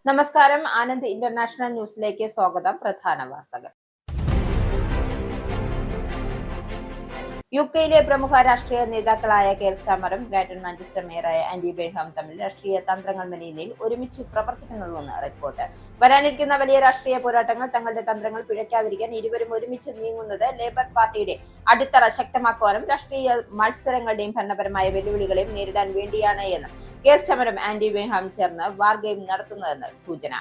നമസ്കാരം. ആനന്ദ് ഇന്റർനാഷണൽ ന്യൂസിലേക്ക് സ്വാഗതം. പ്രധാന വാർത്തകൾ. യുകെയിലെ പ്രമുഖ രാഷ്ട്രീയ നേതാക്കളായ കെയർ സ്റ്റാമറും ഗ്രേറ്റർ മാഞ്ചസ്റ്റർ മേയറായ ആൻഡി ബെൻഹാം തമ്മിൽ രാഷ്ട്രീയ തന്ത്രങ്ങൾ മെനയുന്നതിൽ ഒരുമിച്ച് പ്രവർത്തിക്കുന്നതെന്ന് റിപ്പോർട്ട്. വരാനിരിക്കുന്ന വലിയ രാഷ്ട്രീയ പോരാട്ടങ്ങൾ തങ്ങളുടെ തന്ത്രങ്ങൾ പിഴയ്ക്കാതിരിക്കാൻ ഇരുവരും ഒരുമിച്ച് നീങ്ങുന്നത് ലേബർ പാർട്ടിയുടെ അടിത്തറ ശക്തമാക്കുവാനും രാഷ്ട്രീയ മത്സരങ്ങളുടെയും ഭരണപരമായ വെല്ലുവിളികളെയും നേരിടാൻ വേണ്ടിയാണ് എന്ന് കെയർ സ്റ്റാമറും ആൻഡി ബെൻഹാം ചേർന്ന് വാർ ഗെയിം നടത്തുന്നതെന്ന് സൂചന.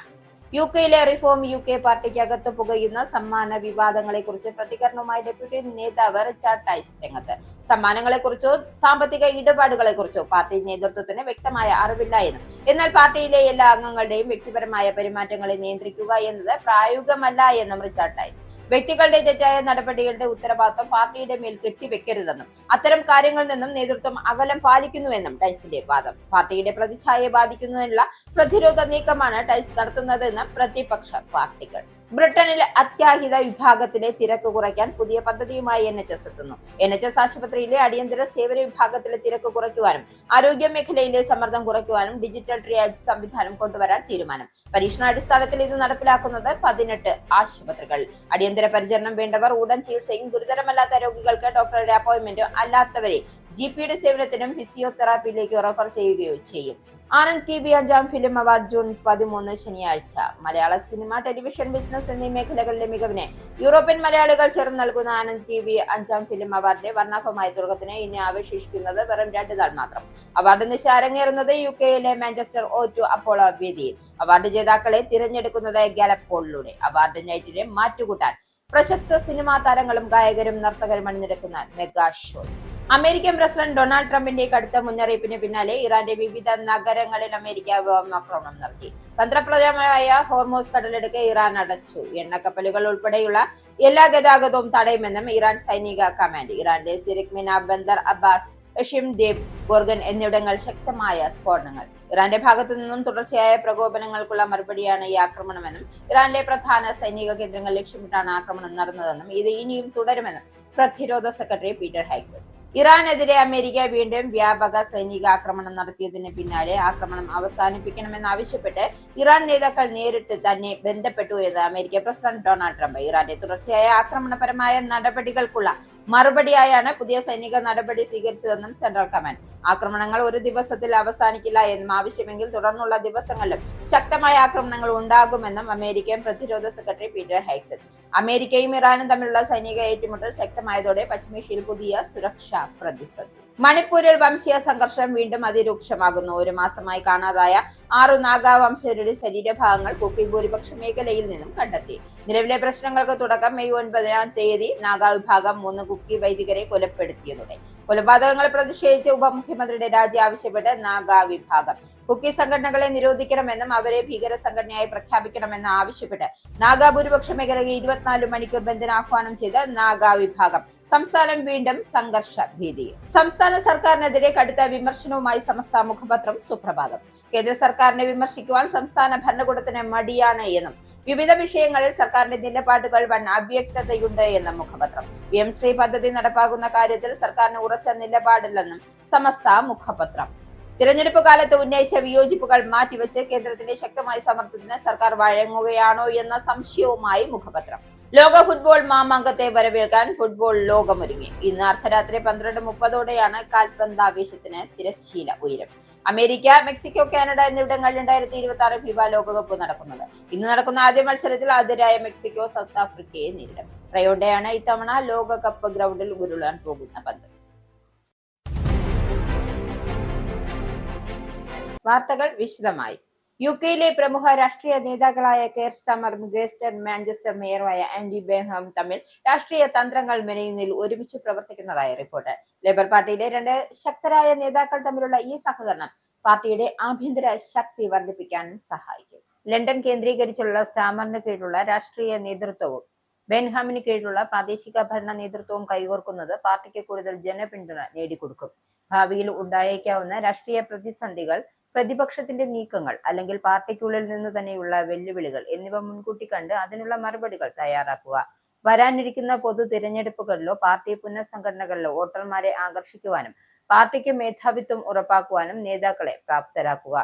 യുകെയിലെ റിഫോം യുകെ പാർട്ടിക്കകത്ത് പുകയുന്ന സമ്മാന വിവാദങ്ങളെക്കുറിച്ച് പ്രതികരണവുമായി ഡെപ്യൂട്ടി നേതാവ് റിച്ചാർഡ് ടൈസ് രംഗത്ത്. സമ്മാനങ്ങളെക്കുറിച്ചോ സാമ്പത്തിക ഇടപാടുകളെക്കുറിച്ചോ പാർട്ടി നേതൃത്വത്തിന് വ്യക്തമായ അറിവില്ല എന്നും, എന്നാൽ പാർട്ടിയിലെ എല്ലാ അംഗങ്ങളുടെയും വ്യക്തിപരമായ പെരുമാറ്റങ്ങളെ നിയന്ത്രിക്കുക എന്നത് പ്രായോഗികമല്ല എന്നും റിച്ചാർഡ് ടൈസ്. വ്യക്തികളുടെ തെറ്റായ നടപടികളുടെ ഉത്തരവാദിത്വം പാർട്ടിയുടെ മേൽ കെട്ടിവെക്കരുതെന്നും അത്തരം കാര്യങ്ങളിൽ നിന്നും നേതൃത്വം അകലം പാലിക്കുന്നുവെന്നും ടൈസിന്റെ വാദം. പാർട്ടിയുടെ പ്രതിച്ഛായയെ ബാധിക്കുന്നതിനുള്ള പ്രതിരോധ നീക്കമാണ് ടൈസ് നടത്തുന്നതെന്ന് പ്രതിപക്ഷ പാർട്ടികൾ. ബ്രിട്ടനിൽ അത്യാഹിത വിഭാഗത്തിലെ തിരക്ക് കുറയ്ക്കാൻ പുതിയ പദ്ധതിയുമായി NHS എത്തുന്നു. NHS ആശുപത്രിയിലെ അടിയന്തര സേവന വിഭാഗത്തിലെ തിരക്ക് കുറയ്ക്കുവാനും ആരോഗ്യ മേഖലയിലെ സമ്മർദ്ദം കുറയ്ക്കുവാനും ഡിജിറ്റൽ ട്രിയാജ് സംവിധാനം കൊണ്ടുവരാൻ തീരുമാനം. പരീക്ഷണാടിസ്ഥാനത്തിൽ ഇത് നടപ്പിലാക്കുന്നത് 18 ആശുപത്രികൾ. അടിയന്തര പരിചരണം വേണ്ടവർ ഉടൻ ചികിത്സയും, ഗുരുതരമല്ലാത്ത രോഗികൾക്ക് ഡോക്ടറുടെ അപ്പോയിന്റ്മെന്റോ അല്ലാത്തവരെ GPയുടെ സേവനത്തിനും ഫിസിയോതെറാപ്പിയിലേക്ക് റെഫർ ചെയ്യുകയോ ചെയ്യും. Anand TV 5ാം film award June 13 ശനിയാഴ്ച. മലയാള സിനിമ, ടെലിവിഷൻ, ബിസിനസ് എന്നീ മേഖലകളിലെ മികവിന് യൂറോപ്യൻ മലയാളികൾ ചേർന്ന് നൽകുന്ന ആനന്ദ് TV 5ാം ഫിലിം അവാർഡിന്റെ വർണ്ണാഭമായ തുടക്കത്തിന് ഇനി അവശേഷിക്കുന്നത് വെറും 2 നാൾ മാത്രം. അവാർഡ് നിശ അരങ്ങേറുന്നത് യുകെയിലെ മാഞ്ചസ്റ്റർ O2 അപ്പോളോ വേദിയിൽ. അവാർഡ് ജേതാക്കളെ തിരഞ്ഞെടുക്കുന്നത് ഗാലപ്പ് പോളിലൂടെ. അവാർഡ് നൈറ്റിനെ മാറ്റുകൂട്ടാൻ പ്രശസ്ത സിനിമാ താരങ്ങളും ഗായകരും നർത്തകരും അണിനിരക്കുന്ന mega show. American president Donald ട്രംപിന്റെ കടുത്ത മുന്നറിയിപ്പിന് പിന്നാലെ ഇറാന്റെ വിവിധ നഗരങ്ങളിൽ അമേരിക്ക വ്യോമാക്രമണം നടത്തി. തന്ത്രപ്രധാനമായ ഹോർമോസ് കടലിടുക്ക് ഇറാൻ അടച്ചു. എണ്ണക്കപ്പലുകൾ ഉൾപ്പെടെയുള്ള എല്ലാ ഗതാഗതവും തടയുമെന്നും ഇറാൻ സൈനിക കമാൻഡ്. ഇറാന്റെ സിറിക് മിന, ബന്ദർ അബ്ബാസ്, ഷിം ദേബ്, ഗോർഗൻ എന്നിവിടങ്ങൾ ശക്തമായ സ്ഫോടനങ്ങൾ. ഇറാന്റെ ഭാഗത്തു നിന്നും തുടർച്ചയായ പ്രകോപനങ്ങൾക്കുള്ള മറുപടിയാണ് ഈ ആക്രമണമെന്നും, ഇറാനിലെ പ്രധാന സൈനിക കേന്ദ്രങ്ങൾ ലക്ഷ്യമിട്ടാണ് ആക്രമണം നടന്നതെന്നും ഇത് ഇനിയും തുടരുമെന്നും പ്രതിരോധ സെക്രട്ടറി പീറ്റർ ഹെഗ്സെറ്റ്. ഇറാനെതിരെ അമേരിക്ക വീണ്ടും വ്യാപക സൈനിക ആക്രമണം നടത്തിയതിന് പിന്നാലെ ആക്രമണം അവസാനിപ്പിക്കണമെന്നാവശ്യപ്പെട്ട് ഇറാൻ നേതാക്കൾ നേരിട്ട് തന്നെ ബന്ധപ്പെട്ടു എന്ന് അമേരിക്കൻ പ്രസിഡന്റ് ഡൊണാൾഡ് ട്രംപ്. ഇറാന്റെ തുടർച്ചയായ ആക്രമണപരമായ നടപടികൾക്കുള്ള മറുപടിയായാണ് പുതിയ സൈനിക നടപടി സ്വീകരിച്ചതെന്നും സെൻട്രൽ കമാൻഡ്. ആക്രമണങ്ങൾ ഒരു ദിവസത്തിൽ അവസാനിക്കില്ല എന്നും, ആവശ്യമെങ്കിൽ തുടർന്നുള്ള ദിവസങ്ങളിലും ശക്തമായ ആക്രമണങ്ങൾ ഉണ്ടാകുമെന്നും അമേരിക്കൻ പ്രതിരോധ സെക്രട്ടറി പീറ്റർ ഹെഗ്സെറ്റ്. അമേരിക്കയും ഇറാനും തമ്മിലുള്ള സൈനിക ഏറ്റുമുട്ടൽ ശക്തമായതോടെ പശ്ചിമേഷ്യയിൽ പുതിയ സുരക്ഷാ പ്രതിസന്ധി. മണിപ്പൂരിൽ വംശീയ സംഘർഷം വീണ്ടും അതിരൂക്ഷമാകുന്നു. 1 മാസമായി കാണാതായ 6 നാഗാ വംശജരുടെ ശരീരഭാഗങ്ങൾ കുക്കി ഭൂരിപക്ഷ മേഖലയിൽ നിന്നും കണ്ടെത്തി. നിലവിലെ പ്രശ്നങ്ങൾക്ക് തുടക്കം മെയ് 9-ാം തീയതി നാഗാ വിഭാഗം 3 കുക്കി വൈദികരെ കൊലപ്പെടുത്തിയതോടെ. കൊലപാതകങ്ങൾ പ്രതിഷേധിച്ച് ഉപമുഖ്യമന്ത്രിയുടെ രാജി ആവശ്യപ്പെട്ട് നാഗാ വിഭാഗം കുക്കി സംഘടനകളെ നിരോധിക്കണമെന്നും അവരെ ഭീകര സംഘടനയായി പ്രഖ്യാപിക്കണമെന്ന് ആവശ്യപ്പെട്ട് നാഗാ ഭൂരിപക്ഷ മേഖലയിൽ 24 മണിക്കൂർ ബന്ദിന് ആഹ്വാനം ചെയ്ത നാഗാ വിഭാഗം സംസ്ഥാനം വീണ്ടും സംഘർഷ ഭീതിയിൽ. സംസ്ഥാന സർക്കാരിനെതിരെ കടുത്ത വിമർശനവുമായി സമസ്ത മുഖപത്രം സുപ്രഭാതം. കേന്ദ്ര സർക്കാരിനെ വിമർശിക്കുവാൻ സംസ്ഥാന ഭരണകൂടത്തിന് മടിയാണ് എന്നും, വിവിധ വിഷയങ്ങളിൽ സർക്കാരിന്റെ നിലപാടുകൾ വൻ അവ്യക്തതയുണ്ട് എന്നും മുഖപത്രം. PM ശ്രീ പദ്ധതി നടപ്പാക്കുന്ന കാര്യത്തിൽ സർക്കാരിന് ഉറച്ച നിലപാടില്ലെന്നും സമസ്ത മുഖപത്രം. തിരഞ്ഞെടുപ്പ് കാലത്ത് ഉന്നയിച്ച വിയോജിപ്പുകൾ മാറ്റിവെച്ച് കേന്ദ്രത്തിന്റെ ശക്തമായ സമ്മർദ്ദത്തിന് സർക്കാർ വഴങ്ങുകയാണോ എന്ന സംശയവുമായി മുഖപത്രം. ലോക ഫുട്ബോൾ മാമാങ്കത്തെ വരവേൽക്കാൻ ഫുട്ബോൾ ലോകമൊരുങ്ങി. ഇന്ന് അർദ്ധരാത്രി 12:30 കാൽപന്താവേശത്തിന് തിരശ്ശീല ഉയരും. അമേരിക്ക, മെക്സിക്കോ, കാനഡ എന്നിവിടങ്ങളിൽ 2026 ഫിഫ ലോകകപ്പ് നടക്കുന്നത്. ഇന്ന് നടക്കുന്ന ആദ്യ മത്സരത്തിൽ ആതിഥേയരായ മെക്സിക്കോ സൗത്ത് ആഫ്രിക്കയെ നേരിടും. റയോണ്ടയാണ് ഇത്തവണ ലോകകപ്പ് ഗ്രൗണ്ടിൽ ഉരുളാൻ പോകുന്ന പന്ത്. വാർത്തകൾ വിശദമായി. യുകെയിലെ പ്രമുഖ രാഷ്ട്രീയ നേതാക്കളായ കെയർ സ്റ്റാമറും ഗ്രേറ്റർ മാഞ്ചസ്റ്റർ മേയറുമായ ആൻഡി ബെൻഹാം തമ്മിൽ രാഷ്ട്രീയ തന്ത്രങ്ങൾ മെനയുന്നതിൽ ഒരുമിച്ച് പ്രവർത്തിക്കുന്നതായി റിപ്പോർട്ട്. ലേബർ പാർട്ടിയിലെ 2 ശക്തരായ നേതാക്കൾ തമ്മിലുള്ള ഈ സഹകരണം പാർട്ടിയുടെ ആഭ്യന്തര ശക്തി വർദ്ധിപ്പിക്കാൻ സഹായിക്കും. ലണ്ടൻ കേന്ദ്രീകരിച്ചുള്ള സ്റ്റാമറിന് കീഴിലുള്ള രാഷ്ട്രീയ നേതൃത്വവും ബെൻഹാമിന് കീഴിലുള്ള പ്രാദേശിക ഭരണ നേതൃത്വവും കൈകോർക്കുന്നത് പാർട്ടിക്ക് കൂടുതൽ ജനപിന്തുണ നേടിക്കൊടുക്കും. ഭാവിയിൽ ഉണ്ടായേക്കാവുന്ന രാഷ്ട്രീയ പ്രതിസന്ധികൾ, പ്രതിപക്ഷത്തിന്റെ നീക്കങ്ങൾ അല്ലെങ്കിൽ പാർട്ടിക്കുള്ളിൽ നിന്ന് തന്നെയുള്ള വെല്ലുവിളികൾ എന്നിവ മുൻകൂട്ടി കണ്ട് അതിനുള്ള മറുപടികൾ തയ്യാറാക്കുക. വരാനിരിക്കുന്ന പൊതു തിരഞ്ഞെടുപ്പുകളിലോ പാർട്ടി പുനഃസംഘടനകളിലോ വോട്ടർമാരെ ആകർഷിക്കുവാനും പാർട്ടിക്ക് മേധാവിത്വം ഉറപ്പാക്കുവാനും നേതാക്കളെ പ്രാപ്തരാക്കുക.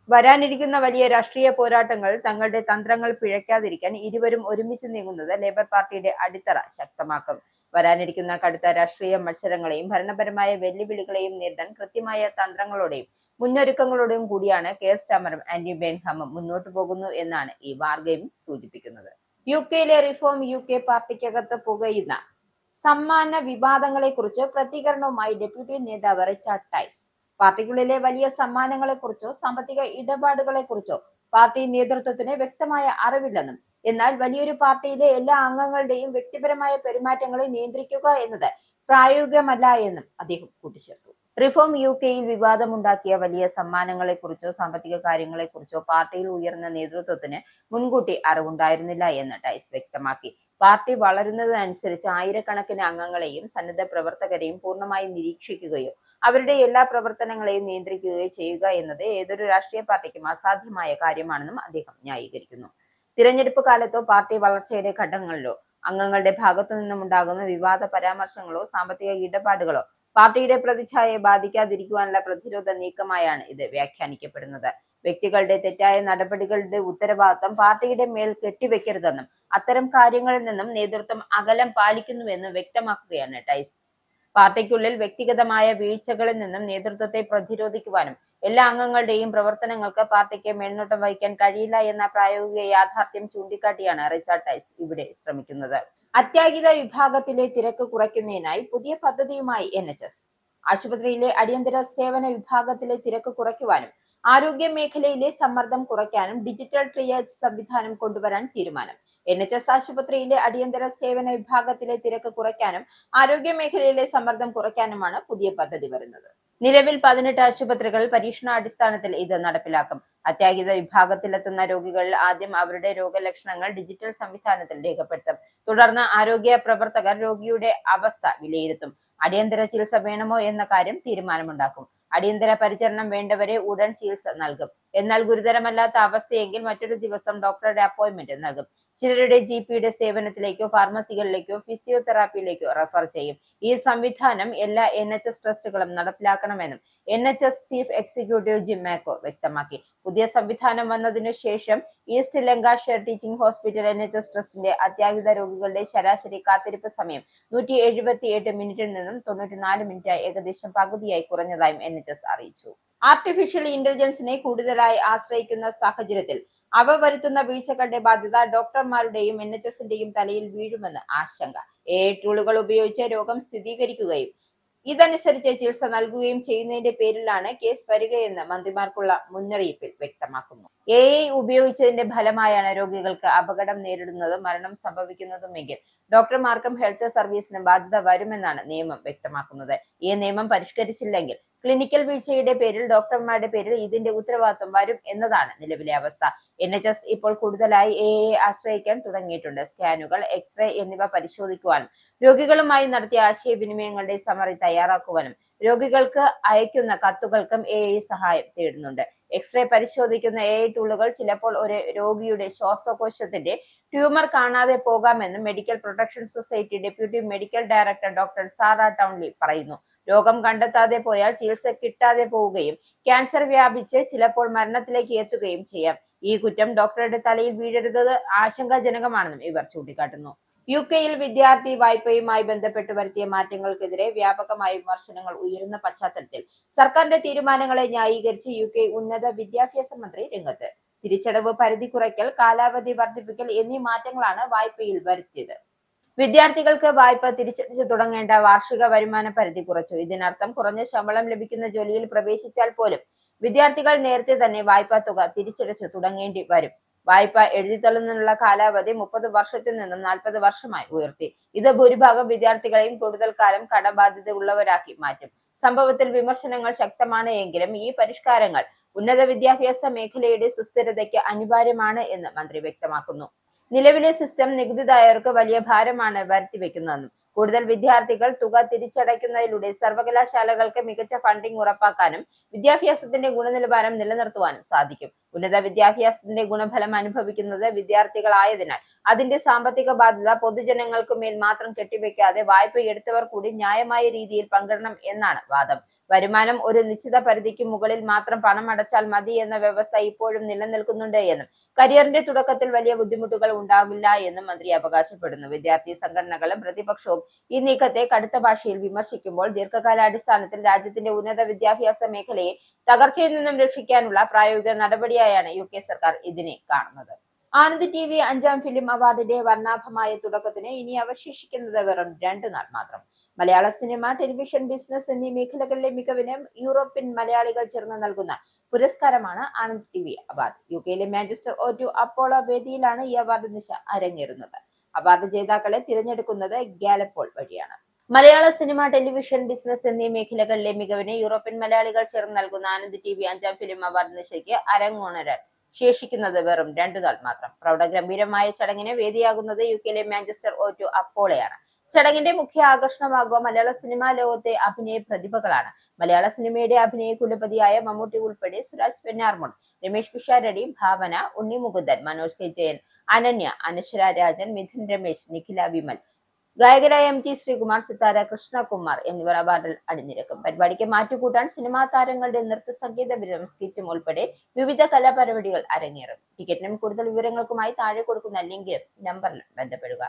വരാനിരിക്കുന്ന വലിയ രാഷ്ട്രീയ പോരാട്ടങ്ങൾ തങ്ങളുടെ തന്ത്രങ്ങൾ പിഴയ്ക്കാതിരിക്കാൻ ഇരുവരും ഒരുമിച്ച് നീങ്ങുന്നത് ലേബർ പാർട്ടിയുടെ അടിത്തറ ശക്തമാക്കും. വരാനിരിക്കുന്ന കടുത്ത രാഷ്ട്രീയ മത്സരങ്ങളെയും ഭരണപരമായ വെല്ലുവിളികളെയും നേരിടാൻ കൃത്യമായ തന്ത്രങ്ങളോടെയും മുന്നൊരുക്കങ്ങളോടെയും കൂടിയാണ് കെയർ സ്റ്റാമറും ആന്റി ബെൻഹാമും മുന്നോട്ടു പോകുന്നു എന്നാണ് ഈ വാർഗെയിം സൂചിപ്പിക്കുന്നത്. UK റിഫോം UK പാർട്ടിക്കകത്ത് പുകയുന്ന സമ്മാന വിവാദങ്ങളെക്കുറിച്ച് പ്രതികരണവുമായി ഡെപ്യൂട്ടി നേതാവ് റിച്ചാർഡ് ടൈസ്. പാർട്ടിക്കുള്ളിലെ വലിയ സമ്മാനങ്ങളെക്കുറിച്ചോ സാമ്പത്തിക ഇടപാടുകളെക്കുറിച്ചോ പാർട്ടി നേതൃത്വത്തിന് വ്യക്തമായ അറിവില്ലെന്നും എന്നാൽ വലിയൊരു പാർട്ടിയിലെ എല്ലാ അംഗങ്ങളുടെയും വ്യക്തിപരമായ പെരുമാറ്റങ്ങളെ നിയന്ത്രിക്കുക എന്നത് പ്രായോഗികമല്ല എന്നും അദ്ദേഹം കൂട്ടിച്ചേർത്തു. റിഫോം UKയിൽ വിവാദമുണ്ടാക്കിയ വലിയ സമ്മാനങ്ങളെക്കുറിച്ചോ സാമ്പത്തിക കാര്യങ്ങളെക്കുറിച്ചോ പാർട്ടിയിൽ ഉയർന്ന നേതൃത്വത്തിന് മുൻകൂട്ടി അറിവുണ്ടായിരുന്നില്ല എന്ന് ടൈസ് വ്യക്തമാക്കി. പാർട്ടി വളരുന്നതിനനുസരിച്ച് ആയിരക്കണക്കിന് അംഗങ്ങളെയും സന്നദ്ധ പ്രവർത്തകരെയും പൂർണ്ണമായി നിരീക്ഷിക്കുകയോ അവരുടെ എല്ലാ പ്രവർത്തനങ്ങളെയും നിയന്ത്രിക്കുകയോ ചെയ്യുക എന്നത് ഏതൊരു രാഷ്ട്രീയ പാർട്ടിക്കും അസാധ്യമായ കാര്യമാണെന്നും അദ്ദേഹം ന്യായീകരിക്കുന്നു. തിരഞ്ഞെടുപ്പ് കാലത്തോ പാർട്ടി വളർച്ചയുടെ ഘട്ടങ്ങളിലോ അംഗങ്ങളുടെ ഭാഗത്തു നിന്നുമുണ്ടാകുന്ന വിവാദ പരാമർശങ്ങളോ സാമ്പത്തിക ഇടപാടുകളോ പാർട്ടിയുടെ പ്രതിച്ഛായയെ ബാധിക്കാതിരിക്കുവാനുള്ള പ്രതിരോധ നീക്കമായാണ് ഇത് വ്യാഖ്യാനിക്കപ്പെടുന്നത്. വ്യക്തികളുടെ തെറ്റായ നടപടികളുടെ ഉത്തരവാദിത്തം പാർട്ടിയുടെ മേൽ കെട്ടിവെക്കരുതെന്നും അത്തരം കാര്യങ്ങളിൽ നിന്നും നേതൃത്വം അകലം പാലിക്കുന്നുവെന്നും വ്യക്തമാക്കുകയാണ് ടൈസ്. പാർട്ടിക്കുള്ളിൽ വ്യക്തിഗതമായ വീഴ്ചകളിൽ നിന്നും നേതൃത്വത്തെ പ്രതിരോധിക്കുവാനും എല്ലാ അംഗങ്ങളുടെയും പ്രവർത്തനങ്ങൾക്ക് പാർട്ടിക്ക് മേൽനോട്ടം വഹിക്കാൻ കഴിയില്ല എന്ന പ്രായോഗിക യാഥാർത്ഥ്യം ചൂണ്ടിക്കാട്ടിയാണ് റിച്ചാർഡ് ടൈസ് ഇവിടെ ശ്രമിക്കുന്നത്. അത്യാഹിത വിഭാഗത്തിലെ തിരക്ക് കുറയ്ക്കുന്നതിനായി പുതിയ പദ്ധതിയുമായി NHS. ആശുപത്രിയിലെ അടിയന്തര സേവന വിഭാഗത്തിലെ തിരക്ക് കുറയ്ക്കുവാനും ആരോഗ്യ മേഖലയിലെ സമ്മർദ്ദം കുറയ്ക്കാനും ഡിജിറ്റൽ ട്രിയേജ് സംവിധാനം കൊണ്ടുവരാൻ തീരുമാനം. NHS ആശുപത്രിയിലെ അടിയന്തര സേവന വിഭാഗത്തിലെ തിരക്ക് കുറയ്ക്കാനും ആരോഗ്യ മേഖലയിലെ സമ്മർദ്ദം കുറയ്ക്കാനുമാണ് പുതിയ പദ്ധതി വരുന്നത്. നിലവിൽ 18 ആശുപത്രികൾ പരീക്ഷണാടിസ്ഥാനത്തിൽ ഇത് നടപ്പിലാക്കും. അത്യാഹിത വിഭാഗത്തിലെത്തുന്ന രോഗികളിൽ ആദ്യം അവരുടെ രോഗലക്ഷണങ്ങൾ ഡിജിറ്റൽ സംവിധാനത്തിൽ രേഖപ്പെടുത്തും. തുടർന്ന് ആരോഗ്യ പ്രവർത്തകർ രോഗിയുടെ അവസ്ഥ വിലയിരുത്തും. അടിയന്തര ചികിത്സ വേണമോ എന്ന കാര്യം തീരുമാനമുണ്ടാക്കും. അടിയന്തര പരിചരണം വേണ്ടവരെ ഉടൻ ചികിത്സ നൽകും. എന്നാൽ ഗുരുതരമല്ലാത്ത അവസ്ഥയെങ്കിൽ മറ്റൊരു ദിവസം ഡോക്ടറുടെ അപ്പോയിന്റ്മെന്റ് നൽകും. ചിലരുടെ GPയുടെ സേവനത്തിലേക്കോ ഫാർമസികളിലേക്കോ ഫിസിയോതെറാപ്പിയിലേക്കോ റെഫർ ചെയ്യും. ഈ സംവിധാനം എല്ലാ NHS ട്രസ്റ്റുകളും നടപ്പിലാക്കണമെന്നും NHS chief executive Jim Mackey വ്യക്തമാക്കി. പുതിയ സംവിധാനം വന്നതിനു ശേഷം east Lancashire teaching hospital NHS ട്രസ്റ്റിന്റെ അത്യാഹിത രോഗികളുടെ ശരാശരി കാത്തിരിപ്പ് സമയം 178 മിനിറ്റിൽ നിന്നും 94 മിനിറ്റായി ഏകദേശം പകുതിയായി കുറഞ്ഞതായും NHS അറിയിച്ചു. ആർട്ടിഫിഷ്യൽ ഇന്റലിജൻസിനെ കൂടുതലായി ആശ്രയിക്കുന്ന സാഹചര്യത്തിൽ അവ വരുത്തുന്ന വീഴ്ചകളുടെ ബാധ്യത ഡോക്ടർമാരുടെയും NHSന്റെയും തലയിൽ വീഴുമെന്ന് ആശങ്ക. AI ടൂളുകൾ ഉപയോഗിച്ച് രോഗം സ്ഥിരീകരിക്കുകയും ഇതനുസരിച്ച് ചികിത്സ നൽകുകയും ചെയ്യുന്നതിന്റെ പേരിലാണ് കേസ് വരികയെന്ന് മന്ത്രിമാർക്കുള്ള മുന്നറിയിപ്പിൽ വ്യക്തമാക്കുന്നു. AI ഉപയോഗിച്ചതിന്റെ ഫലമായാണ് രോഗികൾക്ക് അപകടം നേരിടുന്നതും മരണം സംഭവിക്കുന്നതുമെങ്കിൽ ഡോക്ടർമാർക്കും ഹെൽത്ത് സർവീസിനും ബാധ്യത വരുമെന്നാണ് നിയമം വ്യക്തമാക്കുന്നത്. ഈ നിയമം പരിഷ്കരിച്ചില്ലെങ്കിൽ ക്ലിനിക്കൽ വീഴ്ചയുടെ പേരിൽ ഡോക്ടർമാരുടെ പേരിൽ ഇതിന്റെ ഉത്തരവാദിത്വം വരും എന്നതാണ് നിലവിലെ അവസ്ഥ. NHS ഇപ്പോൾ കൂടുതലായി AI ആശ്രയിക്കാൻ തുടങ്ങിയിട്ടുണ്ട്. സ്കാനുകൾ, എക്സ്റേ എന്നിവ പരിശോധിക്കുവാനും രോഗികളുമായി നടത്തിയ ആശയവിനിമയങ്ങളുടെ സമറി തയ്യാറാക്കുവാനും രോഗികൾക്ക് അയക്കുന്ന കത്തുകൾക്കും AI സഹായം തേടുന്നുണ്ട്. എക്സ്റേ പരിശോധിക്കുന്ന AI ടൂളുകൾ ചിലപ്പോൾ ഒരു രോഗിയുടെ ശ്വാസകോശത്തിന്റെ ട്യൂമർ കാണാതെ പോകാമെന്നും medical protection society deputy medical director doctor Sarah Townley പറയുന്നു. രോഗം കണ്ടെത്താതെ പോയാൽ ചികിത്സ കിട്ടാതെ പോവുകയും ക്യാൻസർ വ്യാപിച്ച് ചിലപ്പോൾ മരണത്തിലേക്ക് എത്തുകയും ചെയ്യാം. ഈ കുറ്റം ഡോക്ടറുടെ തലയിൽ വീഴരുത് ആശങ്കാജനകമാണെന്നും ഇവർ ചൂണ്ടിക്കാട്ടുന്നു. UK-യിൽ വിദ്യാർത്ഥി വായ്പയുമായി ബന്ധപ്പെട്ട് വരുത്തിയ മാറ്റങ്ങൾക്കെതിരെ വ്യാപകമായ വിമർശനങ്ങൾ ഉയരുന്ന പശ്ചാത്തലത്തിൽ സർക്കാരിന്റെ തീരുമാനങ്ങളെ ന്യായീകരിച്ച് UK ഉന്നത വിദ്യാഭ്യാസ മന്ത്രി രംഗത്ത്. തിരിച്ചടവ് പരിധി കുറയ്ക്കൽ, കാലാവധി വർദ്ധിപ്പിക്കൽ എന്നീ മാറ്റങ്ങളാണ് വായ്പയിൽ വരുത്തിയത്. വിദ്യാർത്ഥികൾക്ക് വായ്പ തിരിച്ചടച്ചു തുടങ്ങേണ്ട വാർഷിക വരുമാന പരിധി കുറച്ചു. ഇതിനർത്ഥം കുറഞ്ഞ ശമ്പളം ലഭിക്കുന്ന ജോലിയിൽ പ്രവേശിച്ചാൽ പോലും വിദ്യാർത്ഥികൾ നേരത്തെ തന്നെ വായ്പാ തുക തിരിച്ചടച്ചു തുടങ്ങേണ്ടി വരും. വായ്പ എഴുതിത്തള്ളുന്നതിനുള്ള കാലാവധി 30 വർഷത്തിൽ നിന്നും 40 വർഷമായി ഉയർത്തി. ഇത് ഭൂരിഭാഗം വിദ്യാർത്ഥികളെയും കൂടുതൽ കാലം കടബാധ്യത ഉള്ളവരാക്കി മാറ്റും. സംഭവത്തിൽ വിമർശനങ്ങൾ ശക്തമാണ് എങ്കിലും ഈ പരിഷ്കാരങ്ങൾ ഉന്നത വിദ്യാഭ്യാസ മേഖലയുടെ സുസ്ഥിരതയ്ക്ക് അനിവാര്യമാണ് എന്ന് മന്ത്രി വ്യക്തമാക്കുന്നു. നിലവിലെ സിസ്റ്റം നികുതിദായകർക്ക് വലിയ ഭാരമാണ് വരുത്തിവെക്കുന്നതെന്നും കൂടുതൽ വിദ്യാർത്ഥികൾ തുക തിരിച്ചടയ്ക്കുന്നതിലൂടെ സർവകലാശാലകൾക്ക് മികച്ച ഫണ്ടിംഗ് ഉറപ്പാക്കാനും വിദ്യാഭ്യാസത്തിന്റെ ഗുണനിലവാരം നിലനിർത്തുവാനും സാധിക്കും. ഉന്നത വിദ്യാഭ്യാസത്തിന്റെ ഗുണഫലം അനുഭവിക്കുന്നത് വിദ്യാർത്ഥികളായതിനാൽ അതിന്റെ സാമ്പത്തിക ബാധ്യത പൊതുജനങ്ങൾക്കു മേൽ മാത്രം കെട്ടിവെക്കാതെ വായ്പ എടുത്തവർ കൂടി ന്യായമായ രീതിയിൽ പങ്കിടണം എന്നാണ് വാദം. വരുമാനം ഒരു നിശ്ചിത പരിധിക്ക് മുകളിൽ മാത്രം പണം അടച്ചാൽ മതി എന്ന വ്യവസ്ഥ ഇപ്പോഴും നിലനിൽക്കുന്നുണ്ട് എന്നും കരിയറിന്റെ തുടക്കത്തിൽ വലിയ ബുദ്ധിമുട്ടുകൾ ഉണ്ടാകില്ല എന്നും മന്ത്രി അവകാശപ്പെടുന്നു. വിദ്യാർത്ഥി സംഘടനകളും പ്രതിപക്ഷവും ഈ നീക്കത്തെ കടുത്ത ഭാഷയിൽ വിമർശിക്കുമ്പോൾ ദീർഘകാലാടിസ്ഥാനത്തിൽ രാജ്യത്തിന്റെ ഉന്നത വിദ്യാഭ്യാസ മേഖലയെ തകർച്ചയിൽ നിന്നും രക്ഷിക്കാനുള്ള പ്രായോഗിക നടപടിയായാണ് UK സർക്കാർ ഇതിനെ കാണുന്നത്. ആനന്ദ് TV 5ാം ഫിലിം അവാർഡിന്റെ വർണ്ണാഭമായ തുടക്കത്തിന് ഇനി അവശേഷിക്കുന്നത് വെറും 2 നാൾ മാത്രം. മലയാള സിനിമ, ടെലിവിഷൻ, ബിസിനസ് എന്നീ മേഖലകളിലെ മികവിന് യൂറോപ്യൻ മലയാളികൾ ചേർന്ന് നൽകുന്ന പുരസ്കാരമാണ് ആനന്ദ് TV അവാർഡ്. UKയിലെ മാഞ്ചസ്റ്റർ O2 അപ്പോളോ വേദിയിലാണ് ഈ അവാർഡ് നിശ അരങ്ങേറുന്നത്. അവാർഡ് ജേതാക്കളെ തിരഞ്ഞെടുക്കുന്നത് ഗാലപ്പോൾ വഴിയാണ്. മലയാള സിനിമ, ടെലിവിഷൻ, ബിസിനസ് എന്നീ മേഖലകളിലെ മികവിന് യൂറോപ്യൻ മലയാളികൾ ചേർന്ന് നൽകുന്ന ആനന്ദ് TV 5ാം ഫിലിം അവാർഡ് നിശയ്ക്ക് അരങ്ങുണരാൻ ശേഷിക്കുന്നത് വെറും 2 നാൾ മാത്രം. പ്രൗഢഗംഭീരമായ ചടങ്ങിന് വേദിയാകുന്നത് UKയിലെ മാഞ്ചസ്റ്റർ O2 അപ്പോളയാണ്. ചടങ്ങിന്റെ മുഖ്യ ആകർഷണമാകുക മലയാള സിനിമാ ലോകത്തെ അഭിനയ പ്രതിഭകളാണ്. മലയാള സിനിമയുടെ അഭിനയ കുലപതിയായ മമ്മൂട്ടി ഉൾപ്പെടെ സുരാജ് വെഞ്ഞാറമൂട്, രമേശ് പിഷാരടി, ഭാവന, ഉണ്ണി മുകുന്ദൻ, മനോജ് K. ജയൻ, അനന്യ, അനശ്വര രാജൻ, മിഥുൻ രമേശ്, നിഖില വിമൽ, ഗായകരായ MG ശ്രീകുമാർ, സിത്താര, കൃഷ്ണകുമാർ എന്നിവർ അവാർഡിൽ അണിനിരക്കും. പരിപാടിക്ക് മാറ്റുകൂട്ടാൻ സിനിമാ താരങ്ങളുടെ നൃത്ത സംഗീത ബിരുദം, സ്കിറ്റും ഉൾപ്പെടെ വിവിധ കലാപരിപാടികൾ അരങ്ങേറും. ടിക്കറ്റിനും കൂടുതൽ വിവരങ്ങൾക്കുമായി താഴെ കൊടുക്കുന്ന ലിങ്കിലും നമ്പറിലും ബന്ധപ്പെടുക.